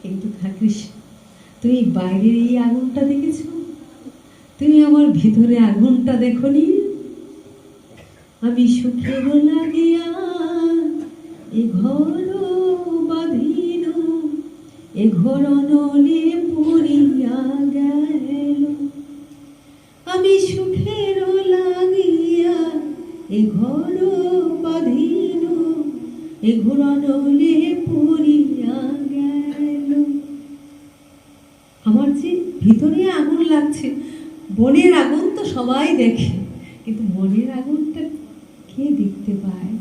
কিন্তু থাকিস, তুমি বাইরের এই আগুনটা দেখেছ, তুমি আমার ভিতরে আগুনটা দেখনি। আমি সুখের লাগিয়া এ ঘর বাঁধিল, এ ঘর নলে পড়িয়া গেল। আমি সুখের লাগিয়া এ ঘর বাঁধিল, এ ঘর নলে পড়িয়া গেল। আমার যে ভিতরে আগুন লাগছে, বনের আগুন তো সবাই দেখে, কিন্তু মনের আগুনটা কে দেখতে পায়?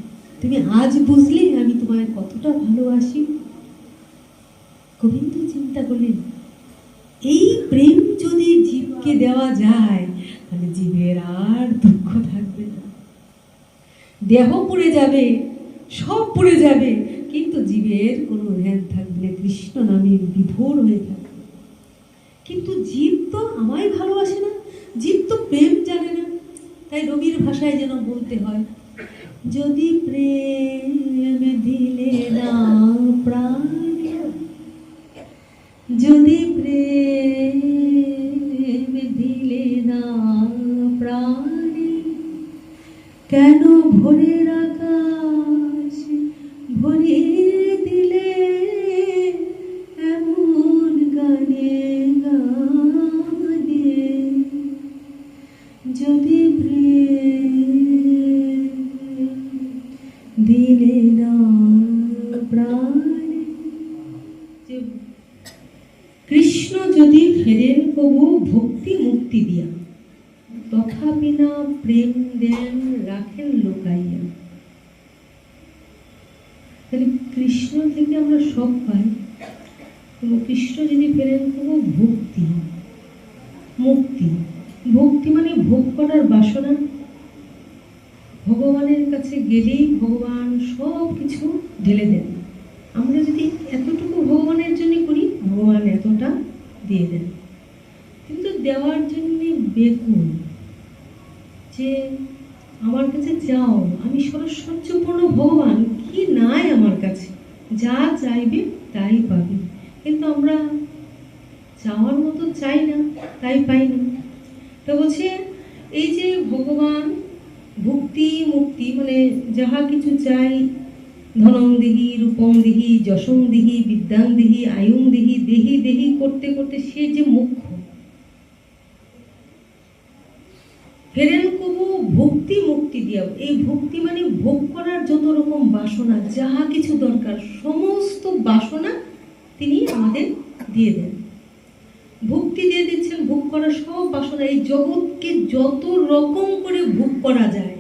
তুমি আজ বুঝলে আমি তোমায় কতটা ভালোবাসি। গোবিন্দ চিন্তা করলেন, এই প্রেম যদি জীবকে দেওয়া যায় তাহলে জীবের আর দুঃখ থাকবে না। দেহ পুড়ে যাবে, সব পুড়ে যাবে, কিন্তু জীবের কোনো ধ্যান থাকবে না, কৃষ্ণ নামে বিভোর হয়ে থাকবে। কিন্তু জীব তো আমায় ভালোবাসে না, জীব তো প্রেম জানে না। তাই রবির ভাষায় যেন বলতে হয়, যদি প্রেম দিলে না প্রাণ, যদি প্রেম দিলে না প্রাণ, কেন ভোরের আকাশ ভরিয়ে দিলে এমন গানে গানে। যদি প্রেম দিলে না প্রাণ, কৃষ্ণ যদি ফেরেন কবু ভক্তি মুক্তি দিয়া, তথাপি না প্রেম দেন রাখেন লোকাইয়া। তাহলে কৃষ্ণ থেকে আমরা সব পাই, এবং কৃষ্ণ যদি ফেরেন কবু ভক্তি মুক্তি। ভক্তি মানে ভোগ করার বাসনা। ভগবানের কাছে গেলেই ভগবান সব কিছু ঢেলে দেন। আমরা যদি এতটুকু ভগবানের জন্য করি, ভগবান এতটা দিয়ে দেন। কিন্তু দেওয়ার জন্য বেকুল, যে আমার কাছে যাও, আমি সরস্বচ্ছপূর্ণ ভগবান, কি নাই আমার কাছে, যা চাইবে তাই পাবে। কিন্তু আমরা চাওয়ার মতো চাই না, তাই পাই না। তো বলছে এই যে ভগবান ভক্তি মুক্তি মানে যাহা কিছু চাই, ধনং দিহি, রূপং দিহি, যশং দিহি, বিদ্যাং দিহি, আয়ুং দিহি, দেহি দেহি করতে করতে সে যে মুখ্য। ফেরেন কবু ভক্তি মুক্তি দিয়া। এই ভক্তি মানে ভোগ করার যত রকম বাসনা, যাহা কিছু দরকার, সমস্ত বাসনা তিনি আমাদের দিয়ে দেন। ভক্তি দিয়ে দিচ্ছেন, ভোগ করার সব বাসনা। এই জগৎকে যত রকম করে ভোগ করা যায়,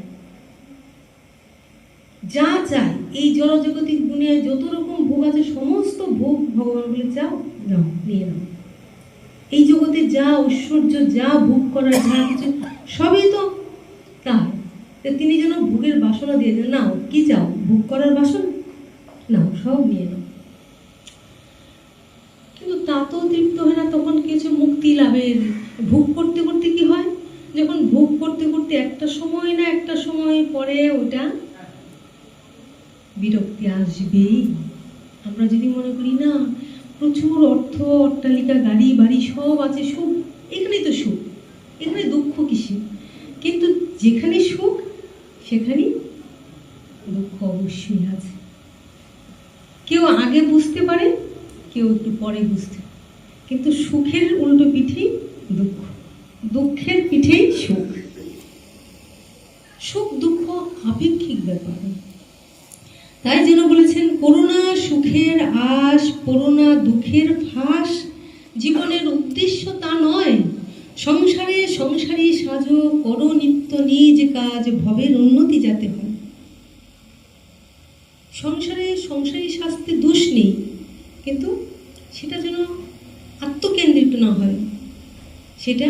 যা চাই, এই জড়জগতিক দুনিয়ায় যত রকম ভোগ আছে, সমস্ত ভোগ ভগবান বলে যাও, নাও, নিয়ে নাও। এই জগতে যা ঐশ্বর্য, যা ভোগ করা, যা কিছু সবই তো তার। তিনি যেন ভোগের বাসনা দিয়ে দেন, নাও, কি চাও, ভোগ করার বাসনা, নাও, সব নিয়ে নাও। কিন্তু তাতেও তৃপ্ত হয় না। তখন কিছু মুক্তি লাভের ভোগ করতে করতে কি হয়, যখন ভোগ করতে করতে একটা সময় না একটা সময় পরে ওটা বিরক্তি আসবেই। আমরা যদি মনে করি না প্রচুর অর্থ, অট্টালিকা, গাড়ি বাড়ি সব আছে, সুখ, এখানেই তো সুখ, এখানে দুঃখ কিসে? কিন্তু যেখানে সুখ সেখানেই দুঃখ অবশ্যই আছে। কেউ আগে বুঝতে পারে, কেউ একটু পরে বুঝতে পারে, কিন্তু সুখের উল্টো পিঠেই দুঃখ, দুঃখের পিঠেই সুখ। সুখ দুঃখ আপেক্ষিক ব্যাপার। তাই যেন বলেছেন, করুণা সুখের আশ, করুণা দুঃখের ফাঁস, জীবনের উদ্দেশ্য তা নয়। সংসারে সংসারী সাজো, করো নিত্য নিজ কাজ, ভবের উন্নতি যাতে হয়। সংসারে সংসারী শাস্তে দোষ নেই, কিন্তু সেটা যেন আত্মকেন্দ্রিত না হয়, সেটা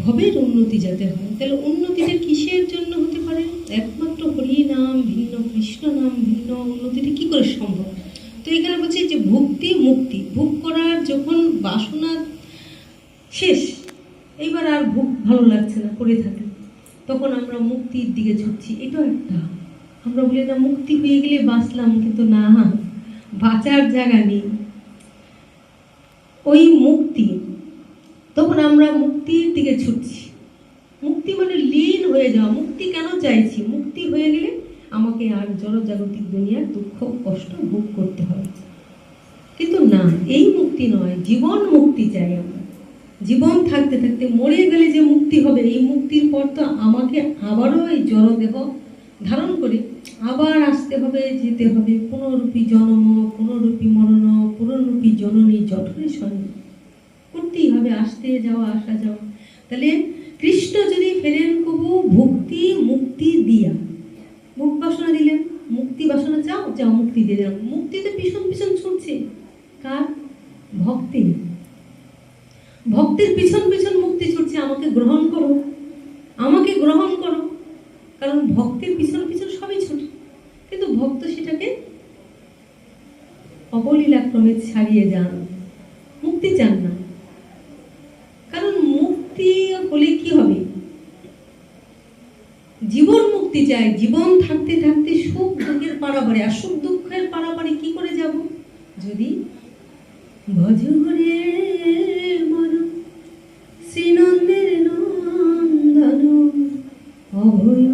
ভবের উন্নতি যাতে হয়। তাহলে উন্নতিটা কিসের জন্য হতে পারে? একমাত্র হরি নাম ভিন্ন, কৃষ্ণ নাম ভিন্ন, উন্নতিটা কি করে সম্ভব? তো এখানে বলছি যে ভক্তি মুক্তি, ভোগ করার যখন বাসনা শেষ, এইবার আর ভোগ ভালো লাগছে না, করে থাকে, তখন আমরা মুক্তির দিকে ছুটছি। এটাও একটা, আমরা বলি না মুক্তি হয়ে গেলে বাঁচলাম, কিন্তু না, বাঁচার জায়গা নেই। ওই মুক্তি, তখন আমরা মুক্তির দিকে ছুটছি। মুক্তি মানে লীন হয়ে যাওয়া। মুক্তি কেন চাইছি? মুক্তি হয়ে গেলে আমাকে আর জড়জাগতিক দুনিয়ার দুঃখ কষ্ট ভোগ করতে হবে। কিন্তু না, এই মুক্তি নয়, জীবন মুক্তি চাই আমরা। জীবন থাকতে থাকতে, মরে গেলে যে মুক্তি হবে, এই মুক্তির পর তো আমাকে আবারও এই জড়দেহ ধারণ করে আবার আসতে হবে, যেতে হবে। পুনরূপী জন্ম, পুনরূপী মরণ, পুনরূপী জননী জঠরে সঙ্গে করতেই হবে, আসতে যাওয়া আসা যাওয়া। তাহলে কৃষ্ণ যদি ফেরেন কবু ভক্তি মুক্তি দিয়া, ভোগ বাসনা দিলেন, মুক্তি বাসনা চাও, যাও মুক্তি দিয়ে দিলাম। মুক্তি তো পিছন পিছন ছুটছে কার? ভক্তি। ভক্তির পিছন পিছন মুক্তি ছুটছে, আমাকে গ্রহণ করো, আমাকে গ্রহণ করো। কারণ ভক্তের পিছন পিছন সবই ছুটে, কিন্তু ভক্ত সেটাকে অবলীলাক্রমে ছাড়িয়ে যান, মুক্তি চান না। কারণ মুক্তি হলে কি হবে? জীবন মুক্তি চাই। জীবন থাকতে থাকতে সুখ দুঃখের পারাপারে, আর সুখ দুঃখের পারাপারে কি করে যাব? যদি ভজরে মন শ্রীনন্দের নন্দন অভয়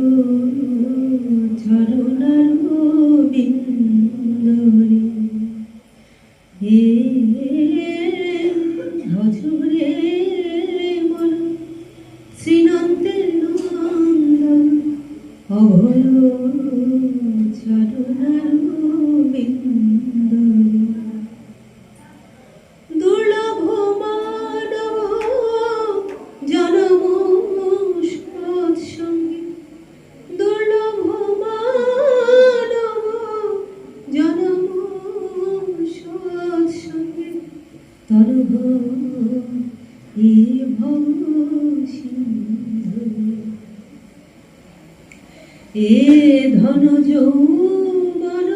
চরণার বিন্দরে, ভজরে মন শ্রীনন্দের নন্দন অভয় চরণার বিন্দরে, দুর্লভ মানব জনম সৎসঙ্গে, দুর্লভ মানব জনম সৎসঙ্গে, তরভ এ ভব সিন্ধু, এ ধন যৌবন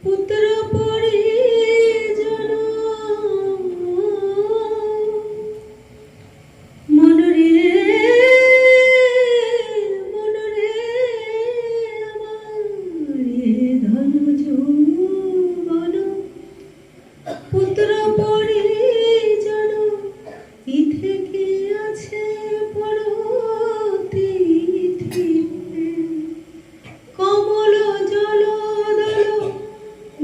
পুত্র পরিজন, মনরে মনরে আমার এ ধন যৌবন পুত্র পরিজন, ই থেকে আছে পরতিথি, কমল জল দল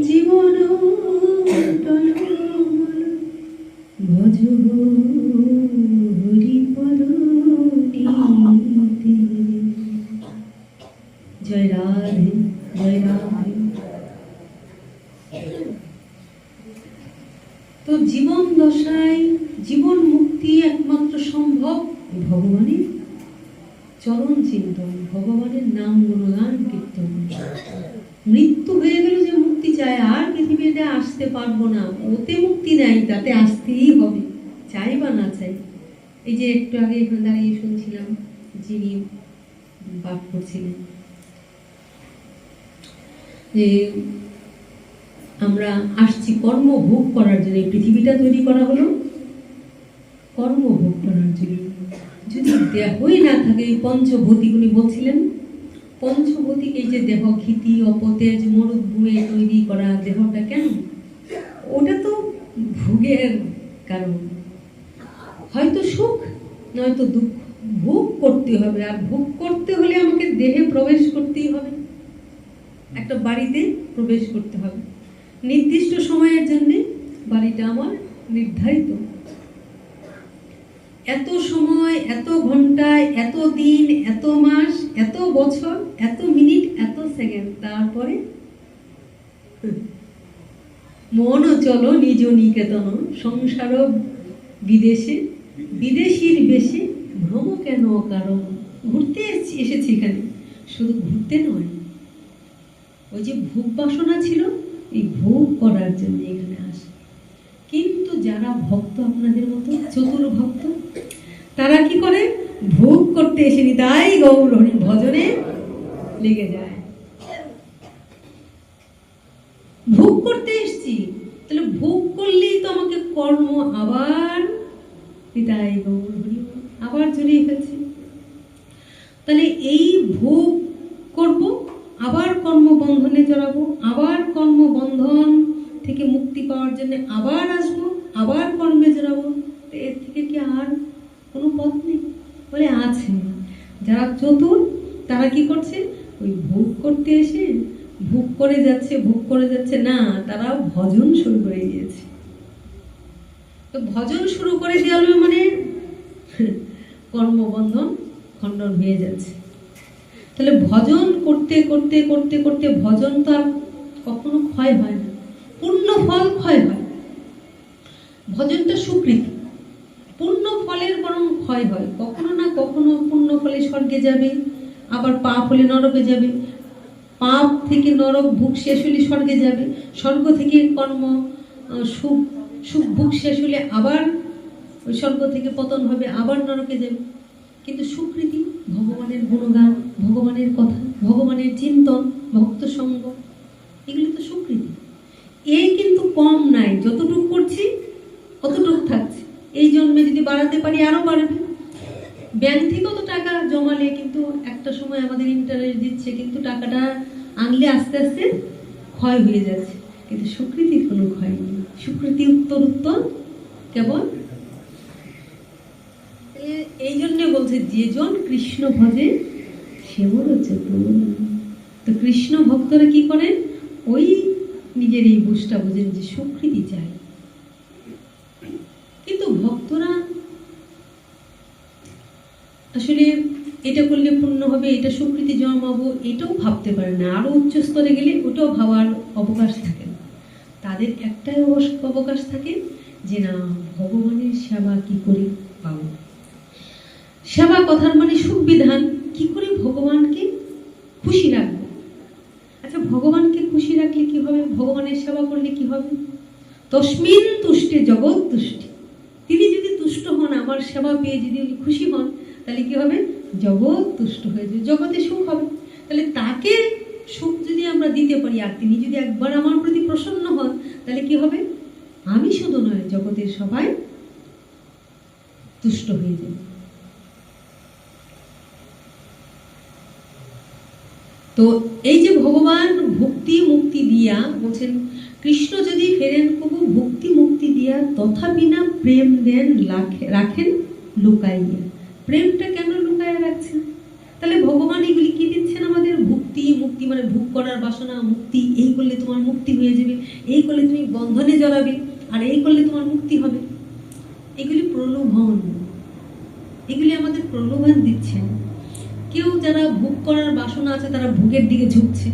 জীবন টলমল, ভজ হরিপদ নীতি। জয় রাধে, জয় রাধে। তো জীবন দশায় জীবন মুক্তি একমাত্র সম্ভব ভগবানের চরণ চিন্তন, ভগবানের নাম গুণগান কীর্তন। মৃত্যু হয়ে গেল যে মুক্তি চায়, আর পৃথিবীতে আসতে পারবো না, ওতে মুক্তি নাই, তাতে আসতেই হবে, চাই বা না চাই। এই যে একটু আগে এখানে দাঁড়িয়ে শুনছিলাম, যিনি পাঠ করছিলেন যে আমরা আসছি কর্মভোগ করার জন্য, পৃথিবীটা তৈরি করা হলো কর্মভোগ করার জন্য। যদি দেহই না থাকে, এই পঞ্চভৌতিক উনি বলছিলেন, পঞ্চভৌতিক এই যে দেহ, ক্ষিতি অপতেজ মরুভূমে তৈরি করা দেহটা, কেন? ওটা তো ভোগের কারণ, হয়তো সুখ নয়তো দুঃখ, ভোগ করতে হবে। আর ভোগ করতে হলে আমাকে দেহে প্রবেশ করতেই হবে, একটা বাড়িতে প্রবেশ করতে হবে, নির্দিষ্ট সময়ের জন্য বাড়িটা আমার নির্ধারিত। এত সময়, এত ঘন্টায়, এত দিন, এত মাস, এত বছর, এত মিনিট, এত সেকেন্ড, তারপরে মন চলো নিজ নিকেতন, সংসার বিদেশে, বিদেশির বেশে ভ্রম কেন কারণ। ঘুরতে এসেছি এখানে, শুধু ঘুরতে নয়, ওই যে ভোগ বাসনা ছিল, এই ভোগ করার জন্য এখানে আসে। কিন্তু যারা ভক্ত, আপনাদের মতো চতুর ভক্ত, তারা কি করে? ভোগ করতে এসেনি, তাই গৌর হরি ভজনে লেগে যায়। ভোগ করতে এসছি, তাহলে ভোগ করলেই তো আমাকে কর্ম আবার তাই গৌর হরি আবার জড়িয়ে ফেলছে। তাহলে এই ভোগ করব, আবার কর্মবন্ধনে জড়াবো, আবার কর্মবন্ধন থেকে মুক্তি পাওয়ার জন্য আবার আসবো, আবার কর্মে জড়াবো, এর থেকে কি আর কোনো পথ নেই? বলে আছে। যারা চতুর তারা কি করছে, ওই ভোগ করতে এসে ভোগ করে যাচ্ছে না, তারা ভজন শুরু করে দিয়েছে। তো ভজন শুরু করে দেওয়ার মানে কর্মবন্ধন খণ্ডন হয়ে যাচ্ছে। তাহলে ভজন করতে করতে করতে করতে ভজন তো আর কখনো ক্ষয় হয় না, পূর্ণ ফল ক্ষয় হয়। ভজনটা স্বীকৃতি, পূর্ণ ফলের বরং ক্ষয় হয়। কখনো না কখনো পূর্ণ ফলে স্বর্গে যাবে, আবার পাপ হলে নরকে যাবে, পাপ থেকে নরক ভোগ শেষ হলে স্বর্গে যাবে, স্বর্গ থেকে কর্ম সুখ ভোগ শেষ হলে আবার ওই স্বর্গ থেকে পতন হবে, আবার নরকে যাবে। কিন্তু স্বীকৃতি, ভগবানের গুণগান, ভগবানের কথা, ভগবানের চিন্তন, ভক্ত সঙ্গ, এগুলি তো স্বীকৃতি। এই কিন্তু কম নাই, যতটুকু করছি অতটুকু থাকছে। এই জন্মে যদি বাড়াতে পারি আরো বাড়বে। ব্যাংক থেকে তো টাকা জমালে কিন্তু একটা সময় আমাদের ইন্টারেস্ট দিচ্ছে, কিন্তু টাকাটা আনলে আস্তে আস্তে ক্ষয় হয়ে যাচ্ছে। কিন্তু স্বীকৃতির কোনো ক্ষয় নেই, স্বীকৃতি উত্তর উত্তর কেবল। এই জন্য বলছে যেজন কৃষ্ণ ভজে সে বড় চতুর। তো কৃষ্ণ ভক্তরা কি করেন, ওই নিজের এই বুঝটা বোঝেন যে স্বীকৃতি চাই। কিন্তু ভক্তরা আসলে এটা করলে পূর্ণ হবে, এটা স্বীকৃতি জমাবো, এটাও ভাবতে পারে না। আরো উচ্চ স্তরে গেলে ওটাও ভাবার অবকাশ থাকে না। তাদের একটাই অবকাশ থাকে যে না, ভগবানের সেবা কি করে পাবো। সেবা কথার মানে সুবিধান, কি করে ভগবানকে খুশি রাখবো। আচ্ছা, ভগবানকে খুশি রাখলে কি হবে, ভগবানের সেবা করলে কি হবে? তস্মিন তুষ্টে জগৎ তুষ্টি। তিনি যদি তুষ্ট হন, আমার সেবা পেয়ে যদি খুশি হন, তাহলে কি হবে, জগৎ তুষ্ট হয়ে যাবে, জগতে সুখ হবে। তাহলে তাকে সুখ যদি আমরা দিতে পারি, আর তিনি যদি একবার আমার প্রতি প্রসন্ন হন, তাহলে কি হবে, আমি শুধু নয়, জগতের সবাই তুষ্ট হয়ে যাবে। তো এই যে ভগবান ভক্তি মুক্তি দিয়া বলছেন, কৃষ্ণ যদি ফেরেন কবু ভক্তি মুক্তি দিয়া, তথাপি না প্রেম দেন রাখেন লুকাইয়া। প্রেমটা কেন লুকাইয়া রাখছেন? তাহলে ভগবান এগুলি কি দিচ্ছেন আমাদের? ভক্তি মুক্তি মানে ভোগ করার বাসনা মুক্তি, এই করলে তোমার মুক্তি হয়ে যাবে, এই করলে তুমি বন্ধনে জড়াবে, আর এই করলে তোমার মুক্তি হবে। এগুলি প্রলোভন, এগুলি আমাদের প্রলোভন দিচ্ছেন। কেউ যারা ভোগ করার বাসনা আছে তারা ভোগের দিকে ঝুঁকছে,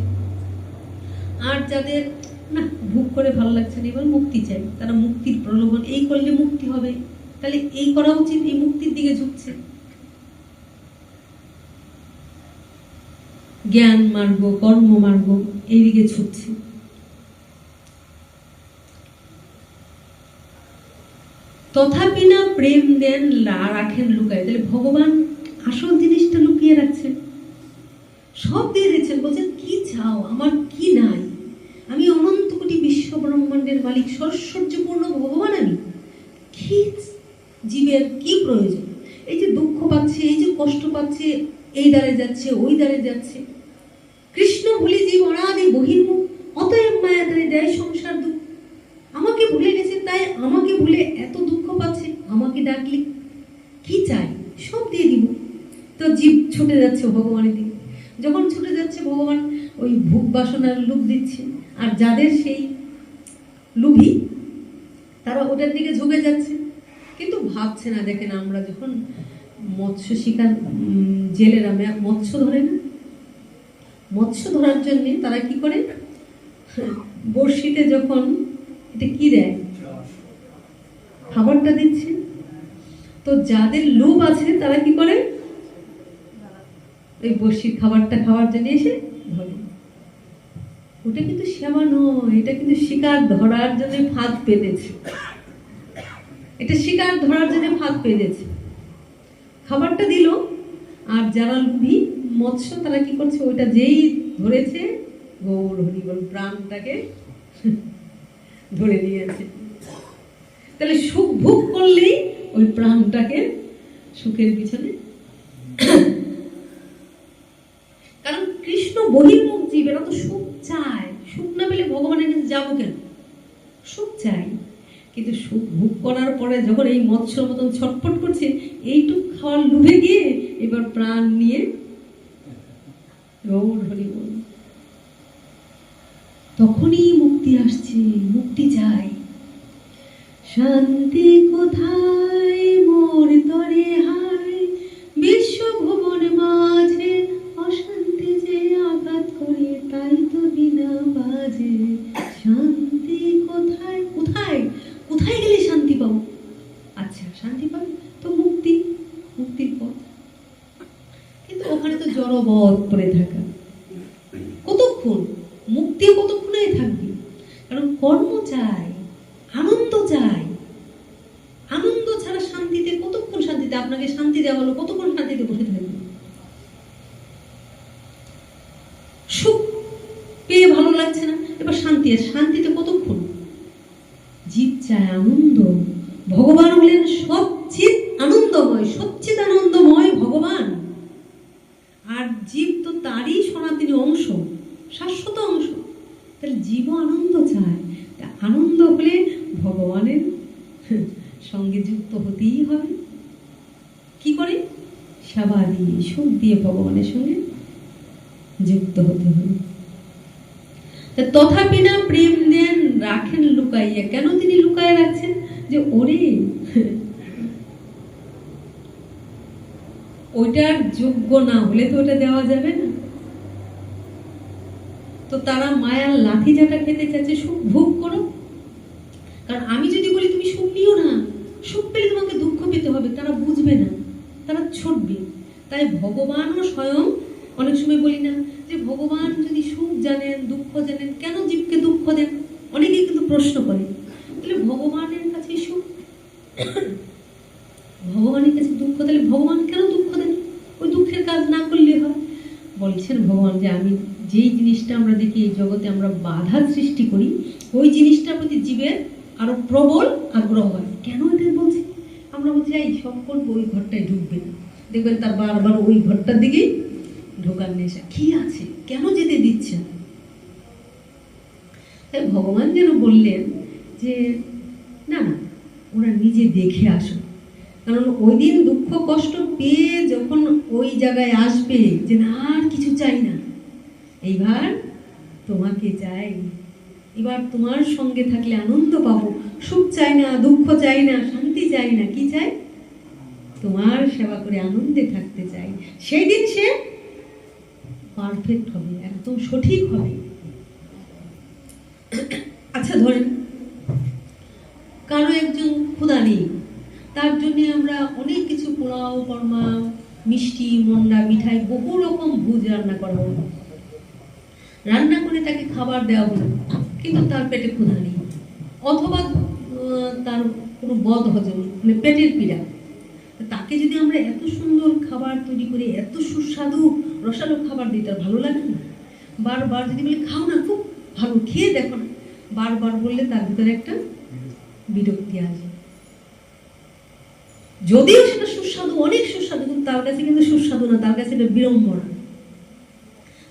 আর যাদের না ভোগ করে ভালো লাগছে না, এবার মুক্তি চাই, তারা মুক্তির প্রলোভন, এই করলে মুক্তি হবে, তাহলে এই করা উচিত, এই মুক্তির দিকে ঝুঁকছে। জ্ঞান মার্গ, কর্ম মার্গ, এইদিকে ঝুঁকছে। তথাপি না প্রেম দেন রাখেন লুকায়। তাহলে ভগবান আসল জিনিসটা লুকিয়ে রাখছেন, সব দিয়ে দিচ্ছেন। বলছেন কি চাও, আমার কি নাই, আমি অনন্ত কোটি বিশ্ব ব্রহ্মাণ্ডের মালিক, সর্বৈশ্বর্যপূর্ণ ভগবান, আমি কি জীবের কি প্রয়োজন? এই যে দুঃখ পাচ্ছে, এই যে কষ্ট পাচ্ছে, এই দ্বারে যাচ্ছে, ওই দ্বারে যাচ্ছে, কৃষ্ণ ভুলে জীব অনাদি বহির্মুখ, অতএব মায়া দ্বারে দেয় সংসার দুঃখ। আমাকে ভুলে গেছে, তাই আমাকে ভুলে এত দুঃখ পাচ্ছে, আমাকে ডাকলে কি চাই সব দিয়ে দিব। তো জীব ছুটে যাচ্ছে ভগবানের দিকে, যখন ছুটে যাচ্ছে ভগবান ওই ভোগ বাসনার লোভ দিচ্ছে, আর যাদের সেই লোভী তারা ওটার দিকে ঝুঁকে যাচ্ছে, কিন্তু ভাবছে না। দেখেন, আমরা যখন মৎস্য শিকার, জেলেরা মৎস্য ধরে না, মৎস্য ধরার জন্য তারা কি করে, বড়শিতে যখন এটা কি দেয়, খাবারটা দিচ্ছে, তো যাদের লোভ আছে তারা কি করে, ওই বড়শির খাবারটা খাওয়ার জন্য এসে ধরে। ওটা কিন্তু সেবা নয়, এটা কিন্তু শিকার ধরার জন্য ফাঁদ পেতেছে, এটা শিকার ধরার জন্য ফাঁদ পেতেছে। খাবারটা দিল, আর যারা লোভী মৎস্য তারা কি করছে, ওইটা যেই ধরেছে, গৌর হরিবল প্রাণটাকে ধরে নিয়েছে। তাহলে সুখ ভোগ করলেই ওই প্রাণটাকে সুখের পিছনে, কারণ কৃষ্ণ বহির্মুখ জীব, এরা তো সুখ চায়। সুখ না পেলে ভগবানের কাছে যাবো কেন? সুখ চাই। কিন্তু সুখ ভোগ করার পরে যখন এই মৎস্যর মতন ছটফট করছে, এইটুক খাওয়ার লোভে গিয়ে এবার প্রাণ নিয়ে গৌর হরি বল। তখনই মুক্তি আসছে, মুক্তি চাই। শান্তি কোথায় মোর তরে হায়, বিশ্বভুবন মাঝে অশান্তি যে আঘাত করে, তাই তো বিনা বাজে। শান্তি কোথায়, কোথায় কোথায় গেলে শান্তি পাবো? আচ্ছা শান্তি পাবে তো মুক্তি, মুক্তির পথ। কিন্তু ওখানে তো জড়বৎ করে থাকা, কতক্ষণ মুক্তি, কতক্ষণে থাকবে? কারণ কর্ম চাই, আনন্দ চাই। আনন্দ ছাড়া শান্তিতে কতক্ষণ শান্তিতে, আপনাকে শান্তি দেওয়া হলো, কতক্ষণ শান্তিতে বসে থাকবে? সুখ পেয়ে ভালো লাগছে না, এবার শান্তি, শান্তিতে কতক্ষণ? জীব চায় আনন্দ। ভগবান হলেন সচ্চিৎ আনন্দময়, সচ্চিৎ আনন্দময় ভগবান। আর জীব তো তারই সনাতনী অংশ, শাশ্বত অংশ। তাহলে জীব আনন্দ চায়। আনন্দ হলে ভগবানের সঙ্গে যুক্ত হতেই হবে। কি করে? সেবা দিয়ে, সুখ দিয়ে ভগবানের সঙ্গে যুক্ত হতে হবে। তথাপি না প্রেম দেন রাখেন লুকাইয়া। কেন তিনি লুকায় রাখছেন? যে ওরে ওইটার যোগ্য না হলে তো ওটা দেওয়া যাবে না। তো তারা মায়ার লাঠি যাটা খেতে চাচ্ছে, সুখ ভোগ করো। কারণ আমি যদি বলি তুমি সুখ নিও না, সুখ পেলে তোমাকে দুঃখ পেতে হবে, তারা বুঝবে না, তারা ছুটবে। তাই ভগবানও স্বয়ং, অনেক সময় বলি না যে ভগবান যদি সুখ জানেন, দুঃখ জানেন, কেন জীবকে দুঃখ দেন? অনেকে কিন্তু প্রশ্ন করে। তাহলে ভগবানের কাছে সুখ, ভগবানের কাছে দুঃখ, তাহলে ভগবান কেন দুঃখ দেন? ওই দুঃখের কাজ না করলে হয়। বলছেন ভগবান যে আমি যেই জিনিসটা আমরা দেখি এই জগতে আমরা বাধা সৃষ্টি করি, ওই জিনিসটার প্রতি জীবের আরো প্রবল আগ্রহ হয়। কেন এদের বলছি? আমরা বলছি এই সব করবো, ওই ঘরটায় ঢুকবে না, দেখবেন তার বারবার ওই ঘরটার দিকেই ঢোকার নেশা। কি আছে, কেন যেতে দিচ্ছে? তাই ভগবান যেন বললেন যে না না, ওরা নিজে দেখে আসো। কারণ ওই দিন দুঃখ কষ্ট পেয়ে যখন ওই জায়গায় আসবে যে না আর কিছু চাই না, এইবার তোমাকে চাই, এবার তোমার সঙ্গে থাকলে আনন্দ পাবো, সুখ চাই না, দুঃখ চাই না, শান্তি চাই না, কি চাই? তোমার সেবা করে আনন্দে থাকতে চাই। সেই দিন সে পারফেক্ট হবে, একদম সঠিক হবে। আচ্ছা ধরেন কারো একজন ক্ষুধা নেই, তার জন্য আমরা অনেক কিছু পোলাও, কর্মা, মিষ্টি, মন্ডা, মিঠাই, বহু রকম ভোজ রান্না করা হলো। রান্না করে তাকে খাবার দেওয়া হলো, কিন্তু তার পেটে ক্ষুধা নেই, অথবা তার কোনো বদ হজম, মানে পেটের পীড়া। তাকে যদি আমরা এত সুন্দর খাবার তৈরি করে, এত সুস্বাদু রসালো খাবার দিই, তার ভালো লাগে না? বারবার যদি বলি খাও না, খুব ভালো, খেয়ে দেখো না, বারবার বললে তার ভিতরে একটা বিরক্তি আসে। যদিও সেটা সুস্বাদু, অনেক সুস্বাদু, কিন্তু তার কাছে কিন্তু সুস্বাদু না, তার কাছে এটা বিড়ম্বনা।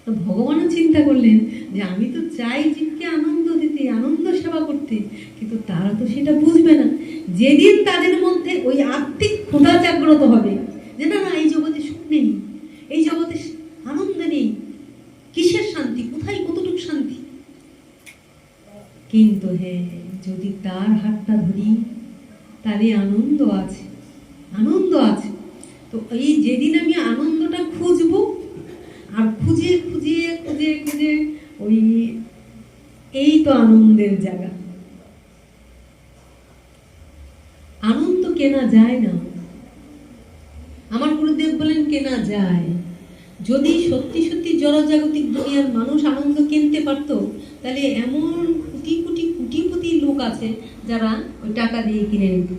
তো ভগবানও চিন্তা করলেন যে আমি তো চাই জীবকে আনন্দ দিতে, আনন্দ সেবা করতে, কিন্তু তারা তো সেটা বুঝবে না। যেদিন তাদের মধ্যে ওই আত্মিক ক্ষুধা জাগ্রত হবে যে না না, এই জগতে সুখ নেই, এই জগতে আনন্দ নেই, কিসের শান্তি, কোথায় কতটুকু শান্তি? কিন্তু হ্যাঁ, যদি তার হাতটা ধরি তাহলে আনন্দ আছে, আনন্দ আছে। তো এই যেদিন আমি আনন্দটা খুঁজবো, আর খুঁজে খুঁজে খুঁজে খুঁজে ওই এই তো আনন্দের জায়গা। আনন্দ কেনা যায় না, আমার গুরুদেব বলেন কেনা যায়। যদি সত্যি সত্যি জড়জাগতিক দুনিয়ার মানুষ আনন্দ কিনতে পারতো, তাহলে এমন কোটি কোটি কোটিপতি লোক আছে যারা ওই টাকা দিয়ে কিনে নিত।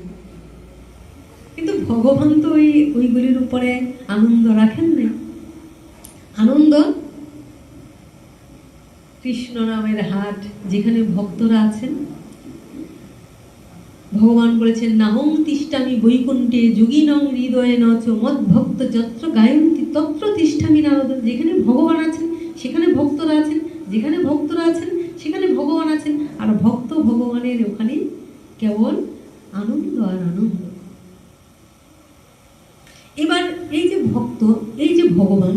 কিন্তু ভগবান তো ওইগুলির উপরে আনন্দ রাখেন না। আনন্দ কৃষ্ণ নামের হাট, যেখানে ভক্তরা আছেন। ভগবান বলেছেন নাহং তিষ্ঠামি বৈকুণ্ঠে যোগিনং হৃদয়ে নচ মদ ভক্ত যত্র গায়ন্তি তত্র তিষ্ঠামি নারদ। যেখানে ভগবান আছেন সেখানে ভক্তরা আছেন, যেখানে ভক্তরা আছেন সেখানে ভগবান আছেন, আর ভক্ত ভগবানের ওখানে কেবল আনন্দ আর আনন্দ। এবার এই যে ভক্ত, এই যে ভগবান,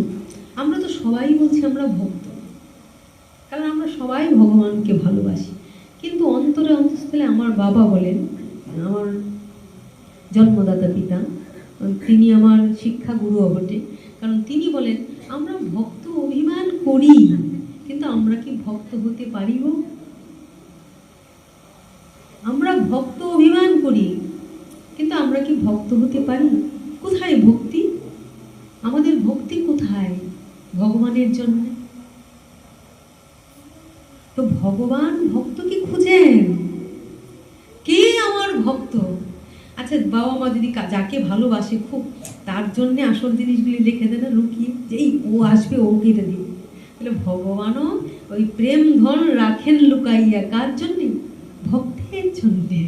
আমরা তো সবাই বলছি আমরা ভক্ত, কারণ আমরা সবাই ভগবানকে ভালোবাসি। কিন্তু অন্তরে অন্তঃস্থলে আমার বাবা বলেন, আমার জন্মদাতা পিতা, তিনি আমার শিক্ষা গুরুও বটে, কারণ তিনি বলেন আমরা ভক্ত অভিমান করি, কিন্তু আমরা কি ভক্ত হতে পারিব? আমরা ভক্ত অভিমান করি, কিন্তু আমরা কি ভক্ত হতে পারি? কোথায় ভক্তি? আমাদের ভক্তি কোথায়? ভগবানের জন্য। তো ভগবান ভক্তকে খুঁজেন, কে আমার ভক্ত? আচ্ছা, বাবা মা যদি যাকে ভালোবাসে খুব, তার জন্য আসল জিনিসগুলি লিখে দেন লুকিয়ে, যে এই ও আসবে ওকে এটা দিবে। তাহলে ভগবানও ওই প্রেম ধন রাখেন লুকাইয়া, কার জন্যে? ভক্তের জন্যে।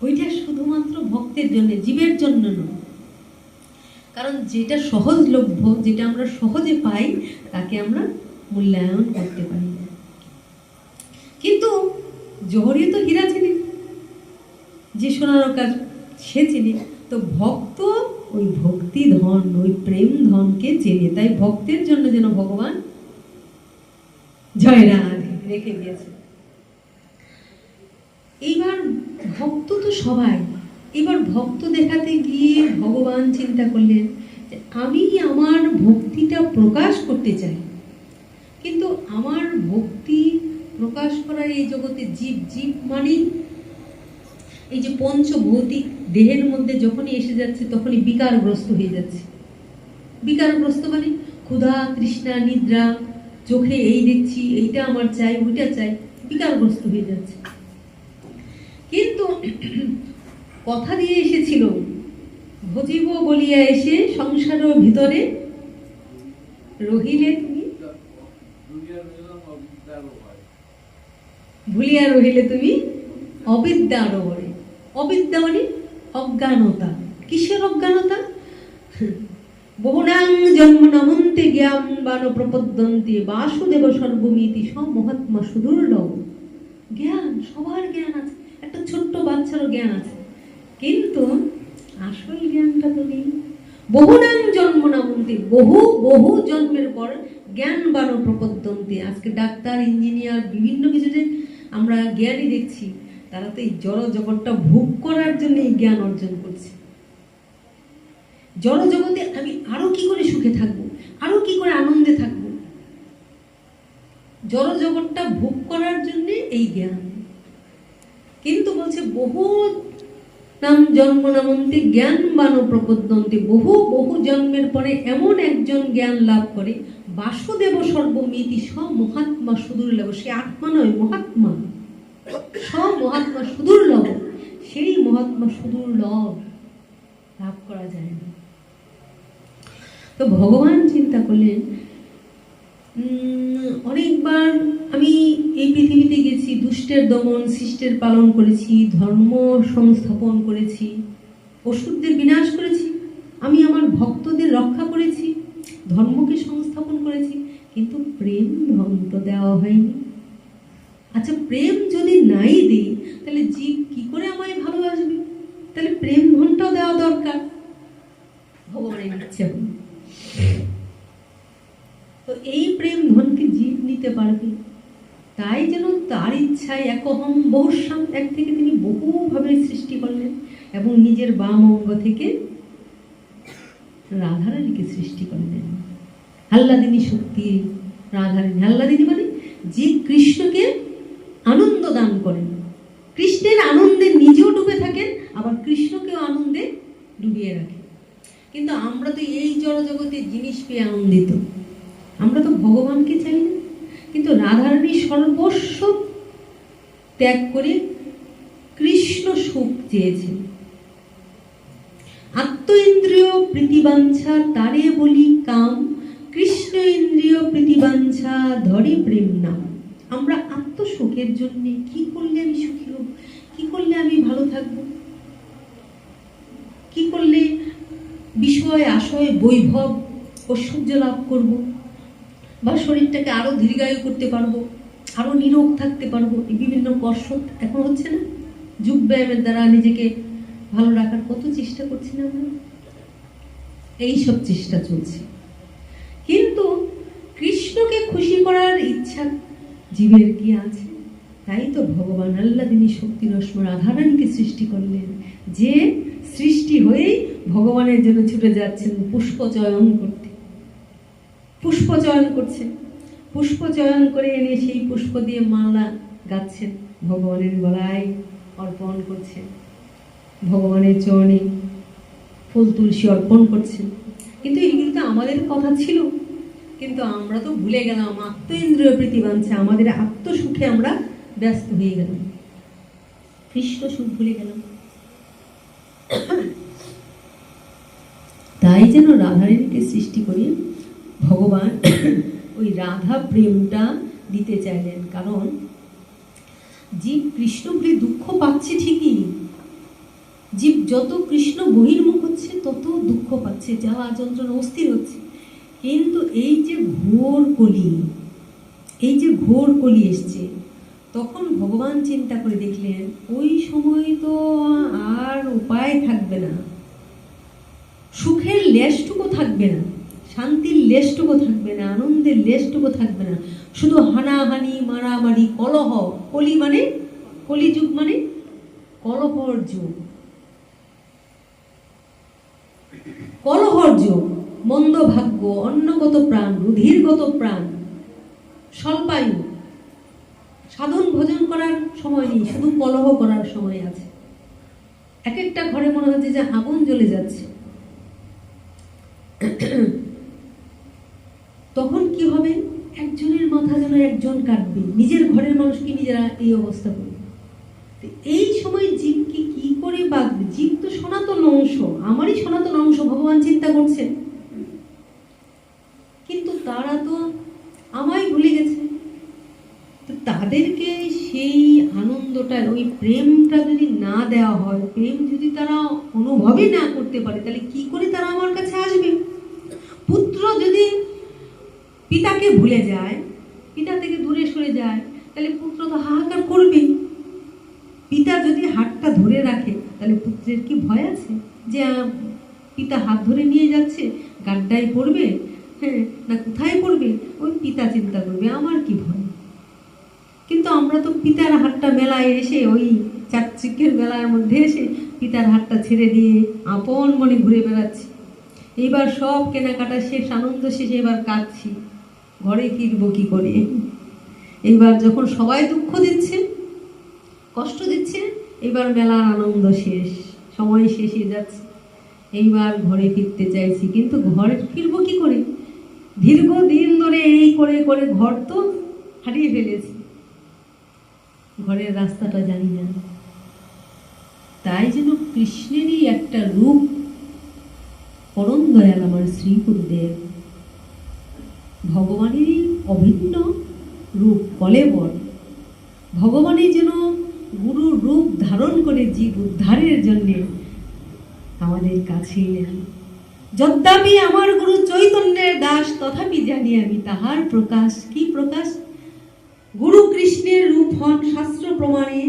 ওইটা শুধুমাত্র ভক্তের জন্য, জীবের জন্য নয়। কারণ যেটা সহজলভ্য, যেটা আমরা সহজে পাই, তাকে আমরা মূল্যায়ন করতে পারি না। কিন্তু জহরি তো হীরা চিনি, যে সোনার কাজ সে চিনি, তো ভক্ত ওই ভক্তি ধন, ওই প্রেম ধনকে চেনে। তাই ভক্তের জন্য যেন ভগবান জয়রাধে রেখে দিয়েছে। এইবার ভক্ত তো সবাই, এবার ভক্ত দেখাতে গিয়ে ভগবান চিন্তা করলেন যে আমি আমার ভক্তিটা প্রকাশ করতে চাই, কিন্তু আমার ভক্তি প্রকাশ করার এই জগতে জীব, জীব মানে এই যে পঞ্চভৌতিক দেহের মধ্যে যখনই এসে যাচ্ছে তখনই বিকারগ্রস্ত হয়ে যাচ্ছে। বিকারগ্রস্ত মানে ক্ষুধা, তৃষ্ণা, নিদ্রা, চোখে এই দেখছি, এইটা আমার চাই, ওইটা চাই, বিকারগ্রস্ত হয়ে যাচ্ছে। কিন্তু কথা দিয়ে এসেছিল, ভজিব বলিয়া এসে সংসারের ভিতরে রহিলে তুমি, ভুলিয়া রহিলে তুমি অবিদ্যা আরোহরে। অবিদ্যা মানে অজ্ঞানতা। কিসের অজ্ঞানতা? বহুনাং জন্ম নমন্তে জ্ঞান বান প্রপদ্যন্তে বাসুদেব সর্বমিতি সব মহাত্মা সুদুর্লভ। জ্ঞান, সবার জ্ঞান আছে, একটা ছোট্ট বাচ্চারও জ্ঞান আছে, কিন্তু আসল জ্ঞানটা তো নেই। বহুনাং জন্ম নমন্তে, বহু বহু জন্মের পর জ্ঞান বান প্রপদ্যন্তে। আজকে ডাক্তার, ইঞ্জিনিয়ার, বিভিন্ন কিছু যে আমরা জ্ঞানী দেখছি, তারা তো এই জড় জগৎটা ভোগ করার জন্য এই জ্ঞান অর্জন করছে। জড় জগতে আমি আরো কি করে সুখে থাকবো, আরো কি করে আনন্দে থাকবো, জড় জগৎটা ভোগ করার জন্য এই জ্ঞান। কিন্তু বলছে বহু নাম জন্ম নামন্তে জ্ঞান বানো প্রপদ্যন্তে, বহু বহু জন্মের পরে এমন একজন জ্ঞান লাভ করে, বাসুদেব সর্বমিতি সব মহাত্মা সুদুর্লভ। সে আত্মা নয়, মহাত্মা, সব মহাত্মা সুদুর্লভ। সেই মহাত্মা সুদুর্লভ লাভ করা যায় না। তো ভগবান চিন্তা করলেন, অনেকবার আমি এই পৃথিবীতে গেছি, দুষ্টের দমন, শিষ্টের পালন করেছি, ধর্ম সংস্থাপন করেছি, অসুরদের বিনাশ করেছি, আমি আমার ভক্তদের রক্ষা করেছি, ধর্মকে সংস্থাপন করেছি, কিন্তু প্রেম ধন তো দেওয়া হয়নি। আচ্ছা, প্রেম যদি নাই দিই তাহলে জীব কি করে আমায় ভালোবাসবে? তাহলে প্রেম ধনটাও দেওয়া দরকার। ভগবানের ইচ্ছা, তো এই প্রেম ধনকে জীব নিতে পারবে। তাই যেন তার ইচ্ছায় একহম বহুশ্যাম, এক থেকে তিনি বহুভাবে সৃষ্টি করলেন এবং নিজের বাম অঙ্গ থেকে রাধারানীকে সৃষ্টি করলেন। হাল্লাদিনী শক্তি রাধারানী। হাল্লাদিনী মানে যে কৃষ্ণকে আনন্দ দান করেন, কৃষ্ণের আনন্দে নিজেও ডুবে থাকেন, আবার কৃষ্ণকেও আনন্দে ডুবিয়ে রাখেন। কিন্তু আমরা তো এই জড়জগতের জিনিস পেয়ে আনন্দিত, আমরা তো ভগবানকে চাই না। কিন্তু রাধারানী সর্বস্ব ত্যাগ করে কৃষ্ণ সুখ চেয়েছেন। আত্ম ইন্দ্রিয় প্রীতিবাঞ্ছা তারে বলি কাম, কৃষ্ণ ইন্দ্রিয় প্রীতিবাঞ্ছা ধরে প্রেম নাম। আমরা আত্মসুখের জন্য কি করলে আমি সুখী হব, কি করলে আমি ভালো থাকবো, কি করলে বিষয় আশয় বৈভব ঐশ্বর্য লাভ করব, বা শরীরটাকে আরো দীর্ঘায়ু করতে পারবো, আরো নিরোগ থাকতে পারবো, এই বিভিন্ন কষ্ট এখন হচ্ছে না। যোগ ব্যায়ামের দ্বারা নিজেকে ভালো রাখার কত চেষ্টা করছি না আমরা, এইসব চেষ্টা চলছে। কিন্তু কৃষ্ণকে খুশি করার ইচ্ছা জীবের কি আছে? তাই তো ভগবান আল্লাহ তিনি শক্তি রশ্ম রাধারানীকে সৃষ্টি করলেন, যে সৃষ্টি হয়েই ভগবানের জন্য ছুটে যাচ্ছেন পুষ্প চয়ন করতে। পুষ্প চয়ন করছেন, পুষ্প চয়ন করে এনে সেই পুষ্প দিয়ে মালা গাচ্ছেন, ভগবানের গলায় অর্পণ করছেন, ভগবানের চরণে ফুল তুলসী অর্পণ করছেন। কিন্তু এগুলো তো আমাদের কথা ছিল, কিন্তু আমরা তো ভুলে গেলাম, আত্ম ইন্দ্রিয় প্রীতি বাঞ্ছে, আমাদের আত্মসুখে আমরা ব্যস্ত হয়ে গেলাম, কৃষ্ণ সুখ ভুলে গেলাম। তাই যেন রাধারানীকে সৃষ্টি করে ভগবান ওই রাধা প্রেমটা দিতে চাইলেন। কারণ জীব কৃষ্ণ বলে দুঃখ পাচ্ছে ঠিকই, জীব যত কৃষ্ণ বহির্মুখ হচ্ছে তত দুঃখ পাচ্ছে, জ্বালা যন্ত্রণা অস্থির হচ্ছে। কিন্তু এই যে ঘোর কলি, এই যে ঘোর কলি এসছে, তখন ভগবান চিন্তা করে দেখলেন ওই সময় তো আর উপায় থাকবে না, সুখের লেশটুকু থাকবে না, শান্তির লেশটুকু থাকবে না, আনন্দের লেশটুকু থাকবে না, শুধু হানাহানি মারামারি কলহ। কলি মানে কলিযুগ, মানে কলহর যুগ, কলহর যুগ, মন্দ ভাগ্য, অন্নগত প্রাণ, রুধিরগত প্রাণ, স্বল্পায়ু, সাধন ভোজন করার সময় নেই, শুধু কলহ করার সময় আছে। এক একটা ঘরে মনে হচ্ছে যে আগুন জ্বলে যাচ্ছে। তখন কি হবে? একজনের মাথা যেন একজন কাটবে, নিজের ঘরের মানুষকে নিজেরা এই অবস্থা করবে। এই সময় জীবকে কি করে বাঁচবে? জীব তো সনাতন অংশ, আমারই সনাতন অংশ, ভগবান চিন্তা করছেন। কিন্তু তারা তো আমায় ভুলে গেছে। তো তাদেরকে সেই আনন্দটা, ওই প্রেমটা যদি না দেওয়া হয়, প্রেম যদি তারা অনুভবই না করতে পারে, তাহলে কি করে তারা আমার কাছে আসবে? পুত্র যদি পিতাকে ভুলে যায়, পিতা থেকে দূরে সরে যায়, তাহলে পুত্র তো হাহাকার করবে। পিতা যদি হাতটা ধরে রাখে, তাহলে পুত্রের কি ভয় আছে যে পিতা হাত ধরে নিয়ে যাচ্ছে, গাড্ডায় পড়বে, হ্যাঁ না কোথায় পড়বে? ওই পিতা চিন্তা করবে, আমার কি ভয়। কিন্তু আমরা তো পিতার হাতটা মেলায় এসে, ওই চাকচিকের মেলার মধ্যে এসে পিতার হাতটা ছেড়ে দিয়ে আপন মনে ঘুরে বেড়াচ্ছি। এইবার সব কেনাকাটা শেষ, আনন্দ শেষে এবার কাঁদছি, ঘরে ফিরবো কি করে। এইবার যখন সবাই দুঃখ দিচ্ছে, কষ্ট দিচ্ছে, এইবার মেলার আনন্দ শেষ, সময় শেষ হয়ে যাচ্ছে, এইবার ঘরে ফিরতে চাইছি, কিন্তু ঘরে ফিরবো কি করে? দীর্ঘদিন ধরে এই করে করে ঘর তো হারিয়ে ফেলেছি, ঘরের রাস্তাটা জানি না। তাই যেন কৃষ্ণেরই একটা রূপ পরম দয়াল আমার শ্রী গুরুদেব, ভগবানেরই অভিন্ন রূপ কলেবর, ভগবানই যেন গুরুর রূপ ধারণ করে জীব উদ্ধারের জন্য আমাদের কাছে এলেন। যদ্যাপি আমার গুরু চৈতন্যের দাস, তথাপি জানি আমি তাহার প্রকাশ। কি প্রকাশ? গুরু কৃষ্ণের রূপ হন শাস্ত্র প্রমাণে,